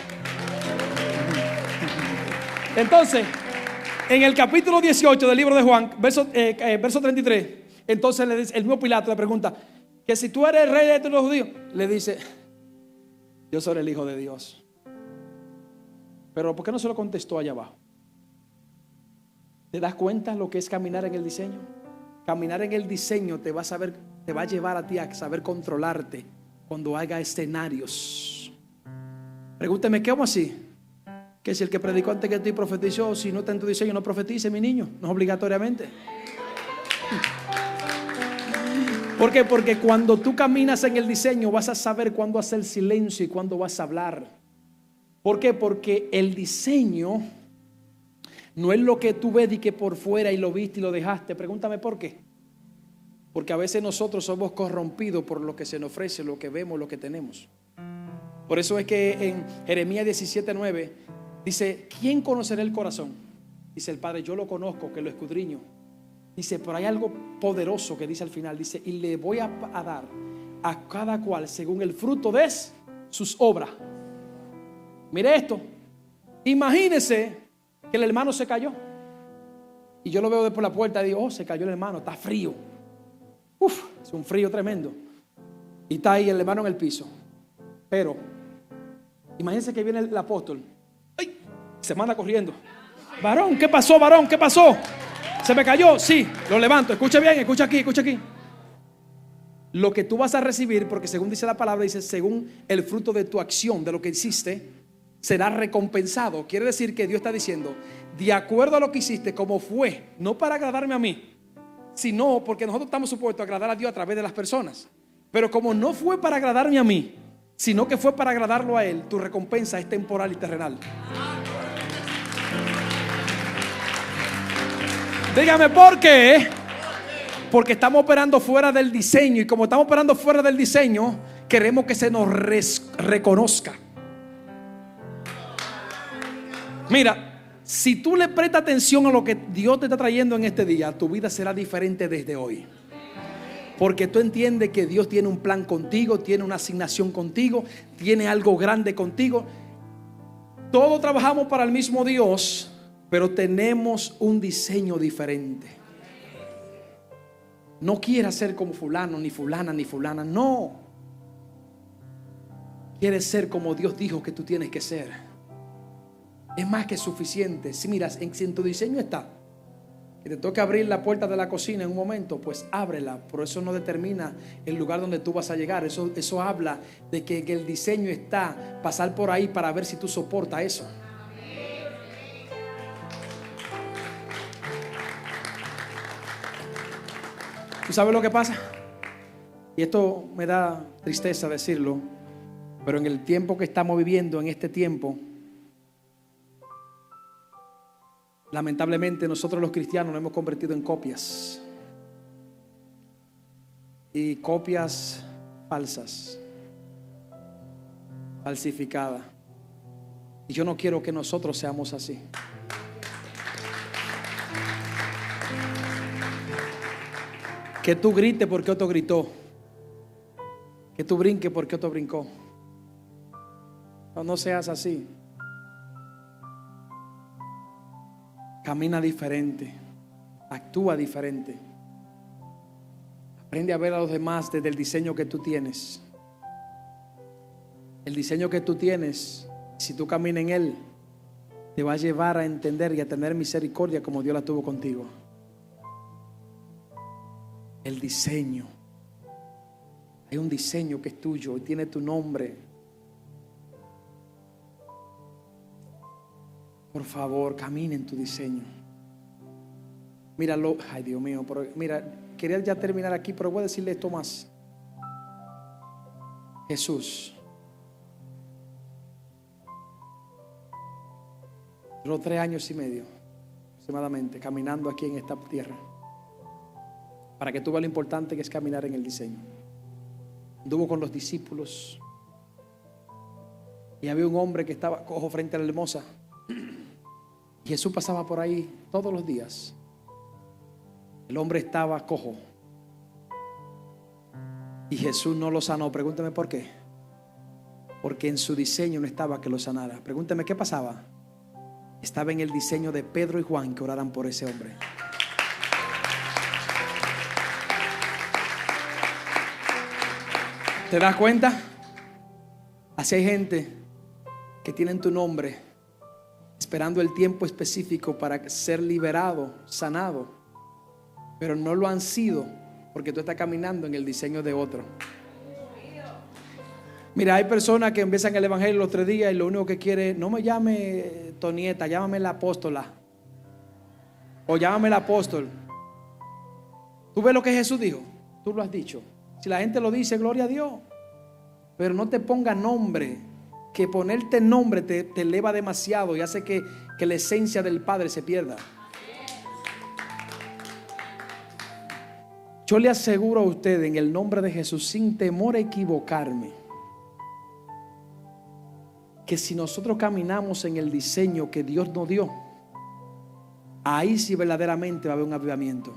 Entonces, en el capítulo 18 del libro de Juan, verso 33, entonces el mismo Pilato le pregunta, que si tú eres el rey de los judíos, le dice, yo soy el Hijo de Dios. Pero ¿por qué no se lo contestó allá abajo? ¿Te das cuenta lo que es caminar en el diseño? Caminar en el diseño te va a llevar a ti a saber controlarte cuando haga escenarios. Pregúnteme, ¿cómo así? Que si el que predicó antes que ti profetizó, si no está en tu diseño, no profetice, mi niño, no obligatoriamente. ¿Por qué? Porque cuando tú caminas en el diseño vas a saber cuándo hacer silencio y cuándo vas a hablar. ¿Por qué? Porque el diseño no es lo que tú ves y que por fuera y lo viste y lo dejaste. Pregúntame por qué. Porque a veces nosotros somos corrompidos por lo que se nos ofrece, lo que vemos, lo que tenemos. Por eso es que en Jeremías 17:9 dice, ¿quién conocerá el corazón? Dice el Padre, yo lo conozco, que lo escudriño. Dice, pero hay algo poderoso que dice al final. Dice, y le voy a dar a cada cual según el fruto de sus obras. Mire esto. Imagínese que el hermano se cayó. Y yo lo veo por la puerta y digo, oh, se cayó el hermano, está frío. Es un frío tremendo. Y está ahí el hermano en el piso. Pero imagínense que viene el apóstol. ¡Ay! Se manda corriendo. Varón, ¿qué pasó, varón? ¿Qué pasó? ¿Se me cayó? Sí, lo levanto. Escucha bien, escucha aquí, escucha aquí. Lo que tú vas a recibir, porque según dice la palabra, dice, según el fruto de tu acción, de lo que hiciste, será recompensado. Quiere decir que Dios está diciendo, de acuerdo a lo que hiciste, como fue, no para agradarme a mí, sino porque nosotros estamos supuestos a agradar a Dios a través de las personas. Pero como no fue para agradarme a mí, sino que fue para agradarlo a Él, tu recompensa es temporal y terrenal. Dígame por qué. Porque estamos operando fuera del diseño. Y como estamos operando fuera del diseño, queremos que se nos reconozca. Mira, si tú le prestas atención a lo que Dios te está trayendo en este día, tu vida será diferente desde hoy. Porque tú entiendes que Dios tiene un plan contigo, tiene una asignación contigo, tiene algo grande contigo. Todos trabajamos para el mismo Dios, pero tenemos un diseño diferente. No quieras ser como fulano, ni fulana, ni fulana. No. Quieres ser como Dios dijo que tú tienes que ser. Es más que suficiente. Si miras, si en tu diseño está que te toca abrir la puerta de la cocina en un momento, pues ábrela. Pero eso no determina el lugar donde tú vas a llegar. Eso habla de que el diseño está pasar por ahí para ver si tú soportas eso. ¿Tú sabes lo que pasa? Y esto me da tristeza decirlo, pero en el tiempo que estamos viviendo, en este tiempo, lamentablemente nosotros los cristianos nos hemos convertido en copias. Y copias falsas, falsificadas. Y yo no quiero que nosotros seamos así. Que tú grites porque otro gritó. Que tú brinques porque otro brincó. No seas así. Camina diferente. Actúa diferente. Aprende a ver a los demás desde el diseño que tú tienes. El diseño que tú tienes, si tú caminas en él, te va a llevar a entender y a tener misericordia como Dios la tuvo contigo. El diseño. Hay un diseño que es tuyo y tiene tu nombre. Por favor, camina en tu diseño. Míralo. Ay, Dios mío. Pero mira, quería ya terminar aquí, pero voy a decirle esto más. Jesús duró 3 años y medio aproximadamente caminando aquí en esta tierra, para que tú veas lo importante que es caminar en el diseño. Anduvo con los discípulos y había un hombre que estaba cojo frente a la hermosa. Y Jesús pasaba por ahí todos los días. El hombre estaba cojo y Jesús no lo sanó. Pregúntame por qué. Porque en su diseño no estaba que lo sanara. Pregúntame qué pasaba. Estaba en el diseño de Pedro y Juan que oraran por ese hombre. ¿Te das cuenta? Así hay gente que tienen tu nombre esperando el tiempo específico para ser liberado, sanado, pero no lo han sido porque tú estás caminando en el diseño de otro. Mira, hay personas que empiezan el evangelio los 3 días y lo único que quiere, no me llame Tonieta, llámame la apóstola o llámame el apóstol. ¿Tú ves lo que Jesús dijo? Tú lo has dicho. Si la gente lo dice, gloria a Dios. Pero no te ponga nombre, que ponerte nombre te eleva demasiado y hace que la esencia del Padre se pierda. Yo le aseguro a usted en el nombre de Jesús, sin temor a equivocarme, que si nosotros caminamos en el diseño que Dios nos dio, ahí sí verdaderamente va a haber un avivamiento.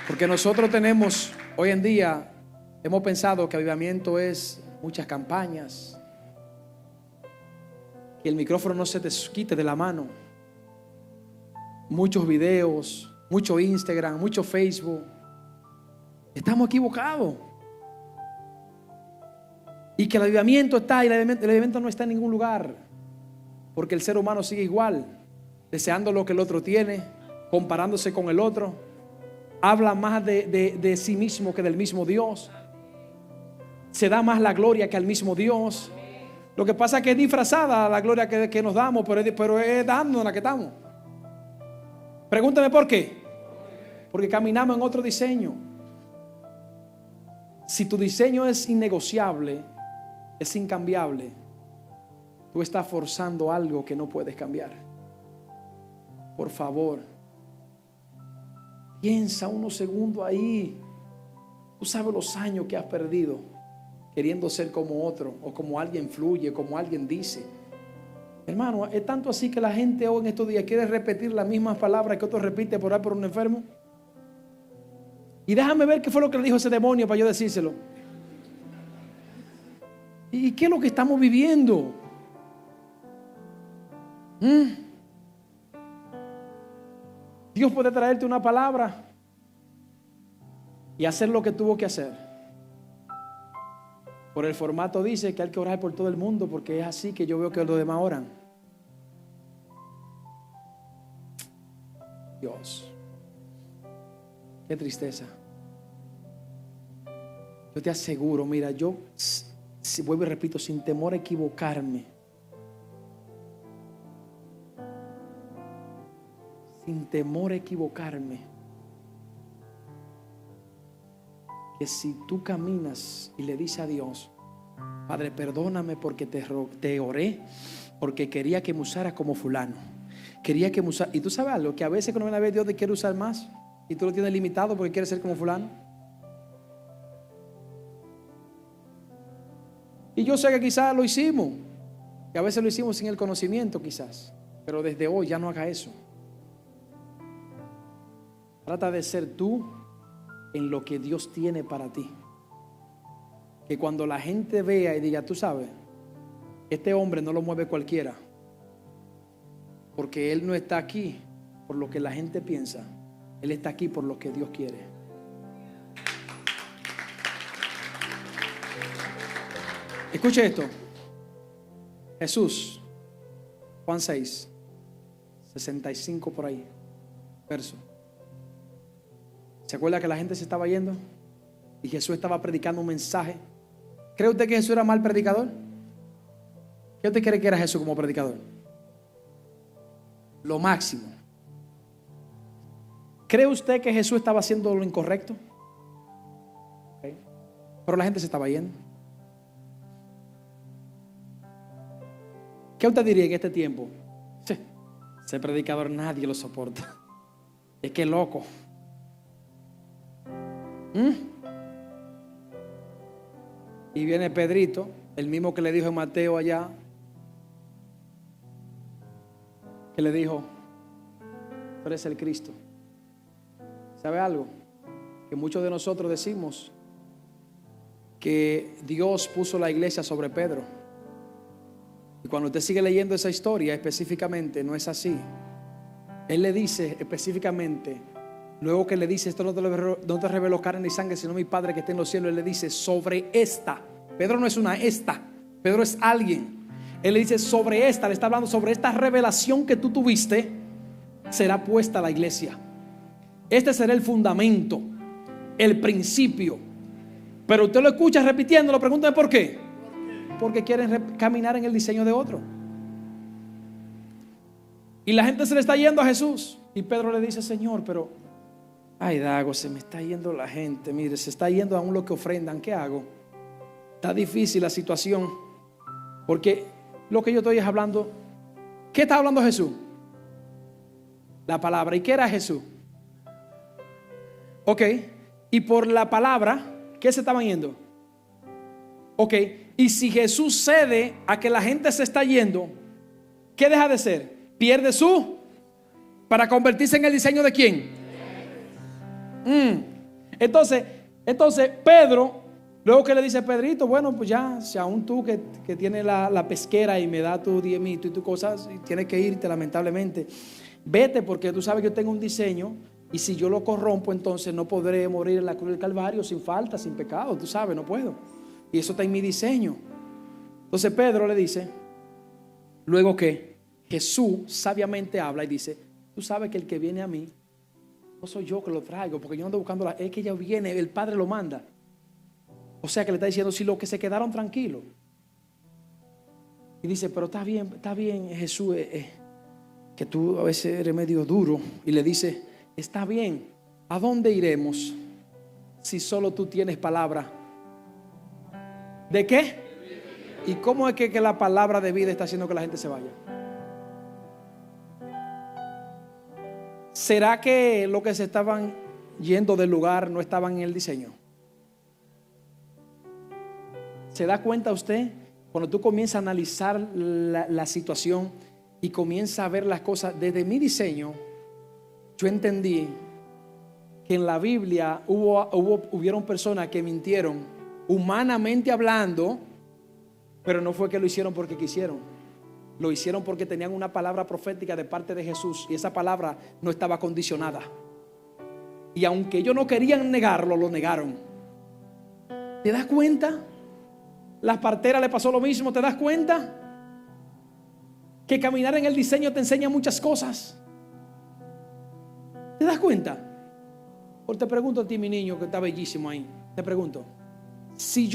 Porque nosotros tenemos, hoy en día, hemos pensado que avivamiento es muchas campañas, que el micrófono no se te quite de la mano, muchos videos, mucho Instagram, mucho Facebook. Estamos equivocados. Y que el avivamiento está, y el avivamiento no está en ningún lugar, porque el ser humano sigue igual, deseando lo que el otro tiene, comparándose con el otro. Habla más de sí mismo que del mismo Dios. Se da más la gloria que al mismo Dios. Lo que pasa es que es disfrazada la gloria que nos damos, pero es dándonos la que estamos. Pregúntame por qué. Porque caminamos en otro diseño. Si tu diseño es innegociable, es incambiable, tú estás forzando algo que no puedes cambiar. por favor, piensa unos segundos ahí. Tú sabes los años que has perdido queriendo ser como otro, o como alguien fluye, como alguien dice. Hermano, es tanto así que la gente hoy en estos días quiere repetir las mismas palabras que otro repite por ahí por un enfermo. Y déjame ver qué fue lo que le dijo ese demonio para yo decírselo. ¿Y qué es lo que estamos viviendo? Dios puede traerte una palabra y hacer lo que tuvo que hacer. Por el formato dice que hay que orar por todo el mundo, porque es así que yo veo que los demás oran. Dios, qué tristeza. Yo te aseguro, mira, yo, si vuelvo y repito, sin temor a equivocarme, sin temor a equivocarme, que si tú caminas y le dices a Dios, Padre, perdóname porque te oré, porque quería que me usaras como fulano, quería que me usara. Y tú sabes algo, que a veces cuando viene a ver Dios te quiere usar más y tú lo tienes limitado porque quieres ser como fulano. Y yo sé que quizás lo hicimos, que a veces lo hicimos sin el conocimiento quizás, pero desde hoy ya no haga eso. Trata de ser tú en lo que Dios tiene para ti. Que cuando la gente vea y diga, tú sabes, este hombre no lo mueve cualquiera, porque él no está aquí por lo que la gente piensa, él está aquí por lo que Dios quiere. Escuche esto. Jesús, Juan 6, 65 por ahí, verso. ¿Se acuerda que la gente se estaba yendo? Y Jesús estaba predicando un mensaje. ¿Cree usted que Jesús era mal predicador? ¿Qué usted cree que era Jesús como predicador? Lo máximo. ¿Cree usted que Jesús estaba haciendo lo incorrecto? Okay. Pero la gente se estaba yendo. ¿Qué usted diría en este tiempo? Sí, ese predicador nadie lo soporta. Es que loco. Y viene Pedrito, el mismo que le dijo en Mateo allá, que le dijo, tú eres el Cristo. ¿Sabe algo? Que muchos de nosotros decimos que Dios puso la iglesia sobre Pedro. Y cuando usted sigue leyendo esa historia específicamente, no es así. Él le dice específicamente, luego que le dice, esto no te reveló carne ni sangre, sino mi Padre que está en los cielos. Él le dice, sobre esta. Pedro no es una esta, Pedro es alguien. Él le dice, sobre esta, le está hablando sobre esta revelación que tú tuviste, será puesta la iglesia. Este será el fundamento, el principio. Pero usted lo escucha repitiendo, lo pregunta ¿por qué? Porque quieren caminar en el diseño de otro. Y la gente se le está yendo a Jesús. Y Pedro le dice, Señor, pero ay, Dago, se me está yendo la gente. Mire, se está yendo aún lo que ofrendan. ¿Qué hago? Está difícil la situación. Porque lo que yo estoy es hablando. ¿Qué está hablando Jesús? La palabra. ¿Y qué era Jesús? Ok. Y por la palabra, ¿qué se estaban yendo? Ok. Y si Jesús cede a que la gente se está yendo, ¿qué deja de ser? Pierde su, para convertirse en el diseño de quién. Entonces Pedro, luego que le dice Pedrito, bueno, pues ya, si aún tú que tienes la pesquera y me da tu diezmito y tus cosas, y tienes que irte lamentablemente, vete porque tú sabes que yo tengo un diseño y si yo lo corrompo, entonces no podré morir en la cruz del Calvario sin falta, sin pecado, tú sabes, no puedo. Y eso está en mi diseño. Entonces Pedro le dice, luego que Jesús sabiamente habla y dice, tú sabes que el que viene a mí, no soy yo que lo traigo, porque yo no ando buscando, es que ella viene, el Padre lo manda. O sea que le está diciendo, si los que se quedaron tranquilos. Y dice, pero está bien Jesús, que tú a veces eres medio duro. Y le dice, está bien, ¿a dónde iremos si solo tú tienes palabra? ¿De qué? ¿Y cómo es que la palabra de vida está haciendo que la gente se vaya? ¿Será que los que se estaban yendo del lugar no estaban en el diseño? ¿Se da cuenta usted? Cuando tú comienzas a analizar la situación y comienzas a ver las cosas desde mi diseño, yo entendí que en la Biblia hubieron personas que mintieron, humanamente hablando, pero no fue que lo hicieron porque quisieron. Lo hicieron porque tenían una palabra profética de parte de Jesús y esa palabra no estaba condicionada. Y aunque ellos no querían negarlo, lo negaron. ¿Te das cuenta? Las parteras le pasó lo mismo. ¿Te das cuenta? Que caminar en el diseño te enseña muchas cosas. ¿Te das cuenta? Porque te pregunto a ti, mi niño, que está bellísimo ahí. Te pregunto,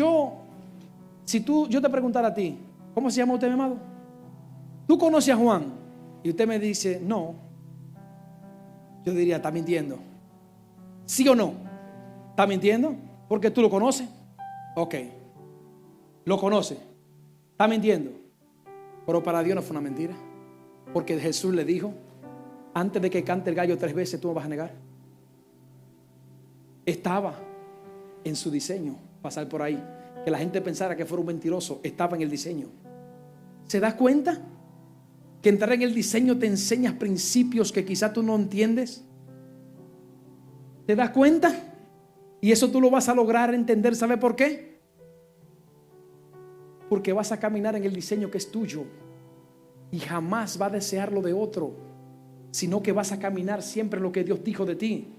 yo te preguntara a ti, ¿cómo se llama usted, mi amado? ¿Tú conoces a Juan? Y usted me dice, no. Yo diría, está mintiendo. ¿Sí o no? ¿Está mintiendo? Porque tú lo conoces. Ok. Lo conoce. Está mintiendo. Pero para Dios no fue una mentira. Porque Jesús le dijo, antes de que cante el gallo 3 veces, tú me vas a negar. Estaba en su diseño pasar por ahí. Que la gente pensara que fuera un mentiroso. Estaba en el diseño. ¿Se das cuenta? Que entrar en el diseño te enseñas principios que quizás tú no entiendes. ¿Te das cuenta? Y eso tú lo vas a lograr entender. ¿Sabe por qué? Porque vas a caminar en el diseño que es tuyo y jamás va a desear lo de otro, sino que vas a caminar siempre en lo que Dios dijo de ti.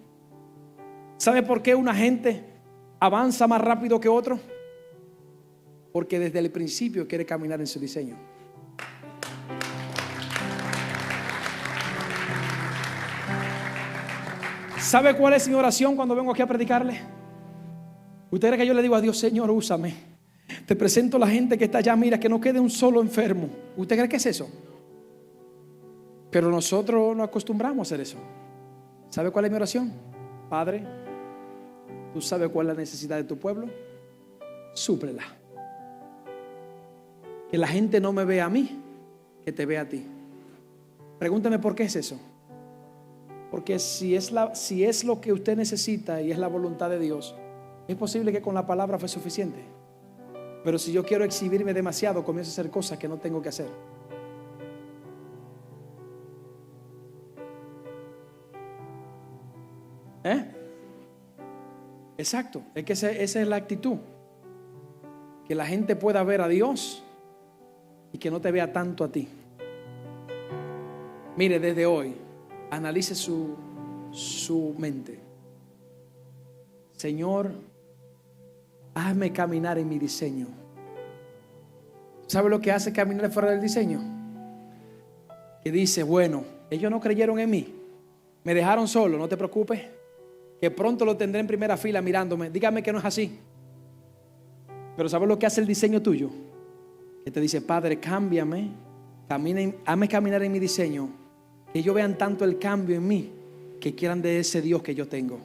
¿Sabe por qué una gente avanza más rápido que otro? Porque desde el principio quiere caminar en su diseño. ¿Sabe cuál es mi oración cuando vengo aquí a predicarle? ¿Usted cree que yo le digo a Dios, Señor, úsame? Te presento a la gente que está allá, mira, que no quede un solo enfermo. ¿Usted cree que es eso? Pero nosotros no acostumbramos a hacer eso. ¿Sabe cuál es mi oración? Padre, tú sabes cuál es la necesidad de tu pueblo. Súplela. Que la gente no me vea a mí, que te vea a ti. Pregúntame por qué es eso. Porque si es lo que usted necesita y es la voluntad de Dios, es posible que con la palabra fue suficiente. Pero si yo quiero exhibirme demasiado, comienzo a hacer cosas que no tengo que hacer. Exacto. Es que esa es la actitud. Que la gente pueda ver a Dios y que no te vea tanto a ti. Mire, desde hoy analice su mente. Señor, hazme caminar en mi diseño. ¿Sabe lo que hace caminar fuera del diseño? Que dice, bueno, ellos no creyeron en mí, me dejaron solo, no te preocupes, que pronto lo tendré en primera fila mirándome. Dígame que no es así. Pero ¿sabes lo que hace el diseño tuyo? Que te dice, Padre, cámbiame, hazme caminar en mi diseño, que ellos vean tanto el cambio en mí, que quieran de ese Dios que yo tengo.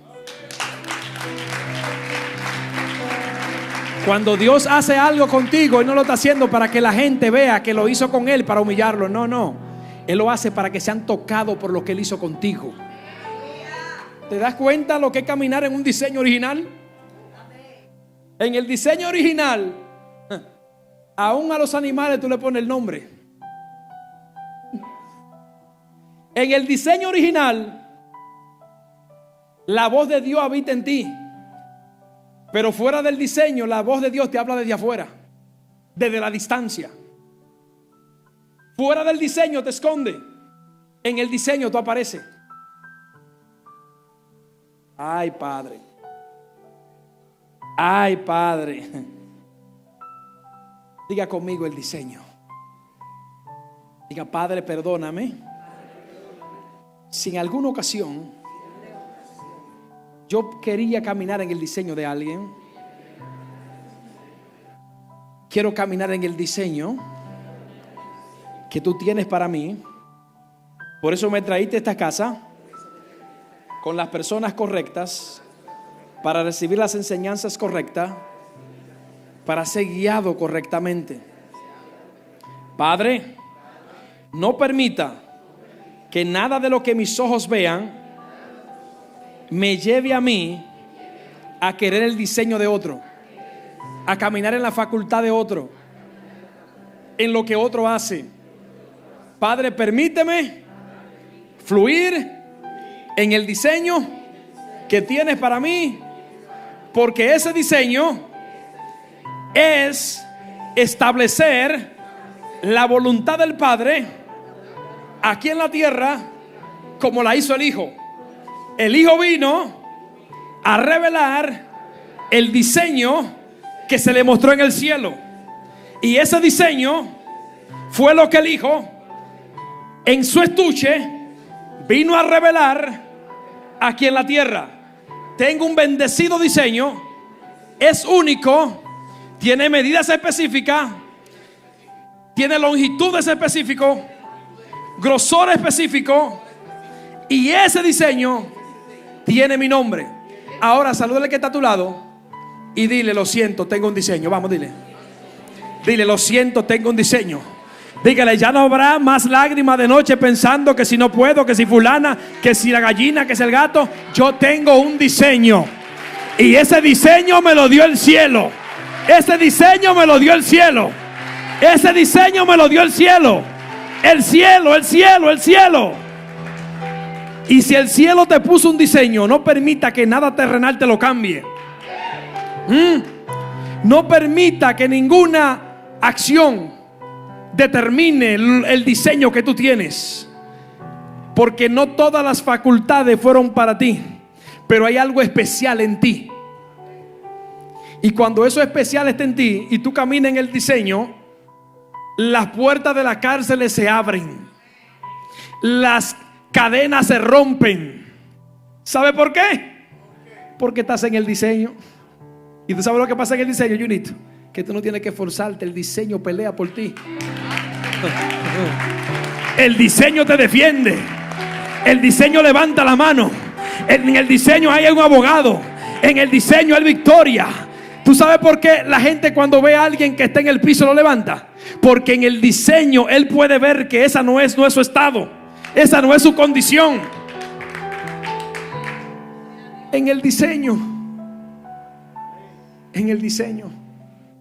Cuando Dios hace algo contigo, Él no lo está haciendo para que la gente vea que lo hizo con Él para humillarlo. No. Él lo hace para que sean tocados por lo que Él hizo contigo. ¿Te das cuenta lo que es caminar en un diseño original? En el diseño original, aún a los animales tú le pones el nombre. En el diseño original, la voz de Dios habita en ti. Pero fuera del diseño, la voz de Dios te habla desde afuera, desde la distancia. Fuera del diseño te esconde. En el diseño tú apareces. Ay, Padre. Ay, Padre. Diga conmigo el diseño. Diga, Padre, perdóname si en alguna ocasión yo quería caminar en el diseño de alguien. Quiero caminar en el diseño que tú tienes para mí. Por eso me traíste a esta casa con las personas correctas, para recibir las enseñanzas correctas, para ser guiado correctamente. Padre, no permita que nada de lo que mis ojos vean me lleve a mí a querer el diseño de otro, a caminar en la facultad de otro, en lo que otro hace. Padre, permíteme fluir en el diseño que tienes para mí, porque ese diseño es establecer la voluntad del Padre aquí en la tierra, como la hizo el Hijo. El Hijo vino a revelar el diseño que se le mostró en el cielo, y ese diseño fue lo que el Hijo en su estuche vino a revelar aquí en la tierra. Tengo un bendecido diseño, es único, tiene medidas específicas, tiene longitudes específicas, grosor específico, y ese diseño tiene mi nombre. Ahora salúdale que está a tu lado y dile: lo siento, tengo un diseño. Vamos, dile. Dile: lo siento, tengo un diseño. Dígale: ya no habrá más lágrimas de noche pensando que si no puedo, que si fulana, que si la gallina, que si el gato. Yo tengo un diseño, y ese diseño me lo dio el cielo. Ese diseño me lo dio el cielo. Ese diseño me lo dio el cielo. El cielo, el cielo, el cielo. Y si el cielo te puso un diseño, no permita que nada terrenal te lo cambie. No permita que ninguna acción determine el diseño que tú tienes, porque no todas las facultades fueron para ti, pero hay algo especial en ti. Y cuando eso especial está en ti y tú caminas en el diseño, las puertas de las cárceles se abren, las cadenas se rompen. ¿Sabe por qué? Porque estás en el diseño. Y tú sabes lo que pasa en el diseño, Junito, que tú no tienes que esforzarte. El diseño pelea por ti. El diseño te defiende. El diseño levanta la mano. En el diseño hay un abogado. En el diseño hay victoria. ¿Tú sabes por qué la gente cuando ve a alguien que está en el piso lo levanta? Porque en el diseño él puede ver que esa no es su estado, esa no es su condición. En el diseño,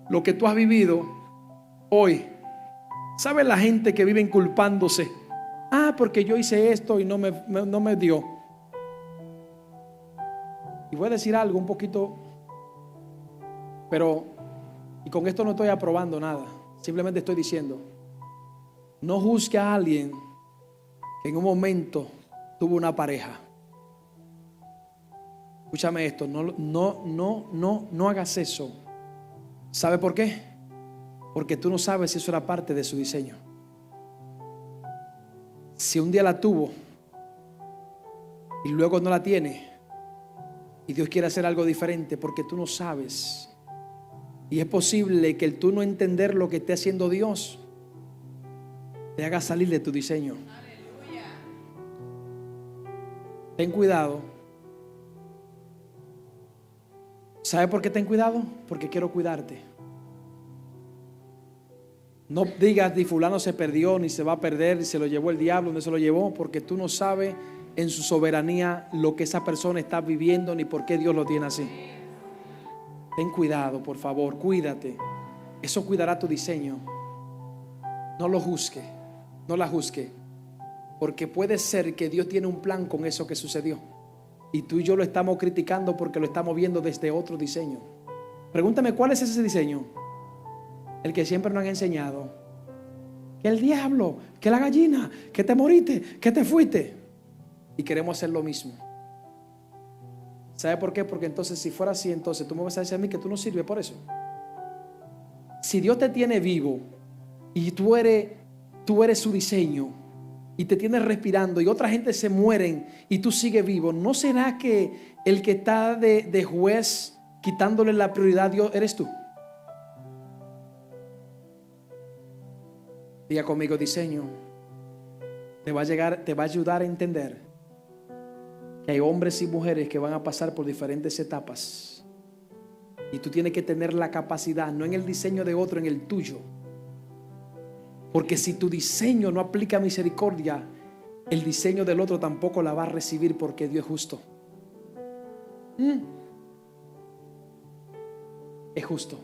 lo que tú has vivido hoy. ¿Sabes la gente que vive culpándose? Porque yo hice esto y no me dio. Y voy a decir algo un poquito, pero, y con esto no estoy aprobando nada, simplemente estoy diciendo: no juzgue a alguien que en un momento tuvo una pareja. Escúchame esto, no hagas eso. ¿Sabe por qué? Porque tú no sabes si eso era parte de su diseño. Si un día la tuvo y luego no la tiene, y Dios quiere hacer algo diferente, porque tú no sabes. Y es posible que el tú no entender lo que esté haciendo Dios te haga salir de tu diseño. Aleluya. Ten cuidado. ¿Sabe por qué ten cuidado? Porque quiero cuidarte. No digas: ni fulano se perdió, ni se va a perder, ni se lo llevó el diablo, ni se lo llevó, porque tú no sabes en su soberanía lo que esa persona está viviendo, ni por qué Dios lo tiene así. Ten cuidado, por favor, cuídate. Eso cuidará tu diseño. No lo juzgue, no la juzgue, porque puede ser que Dios tiene un plan con eso que sucedió, y tú y yo lo estamos criticando porque lo estamos viendo desde otro diseño. Pregúntame: ¿cuál es ese diseño? El que siempre nos han enseñado: que el diablo, que la gallina, que te moriste, que te fuiste. Y queremos hacer lo mismo. ¿Sabe por qué? Porque entonces, si fuera así, entonces tú me vas a decir a mí que tú no sirves por eso. Si Dios te tiene vivo y tú eres su diseño, y te tienes respirando, y otra gente se mueren y tú sigues vivo, ¿no será que el que está de juez quitándole la prioridad a Dios eres tú? Diga conmigo: diseño. Te va a ayudar a entender que hay hombres y mujeres que van a pasar por diferentes etapas, y tú tienes que tener la capacidad, no en el diseño de otro, en el tuyo. Porque si tu diseño no aplica misericordia, el diseño del otro tampoco la va a recibir, porque Dios es justo. Es justo.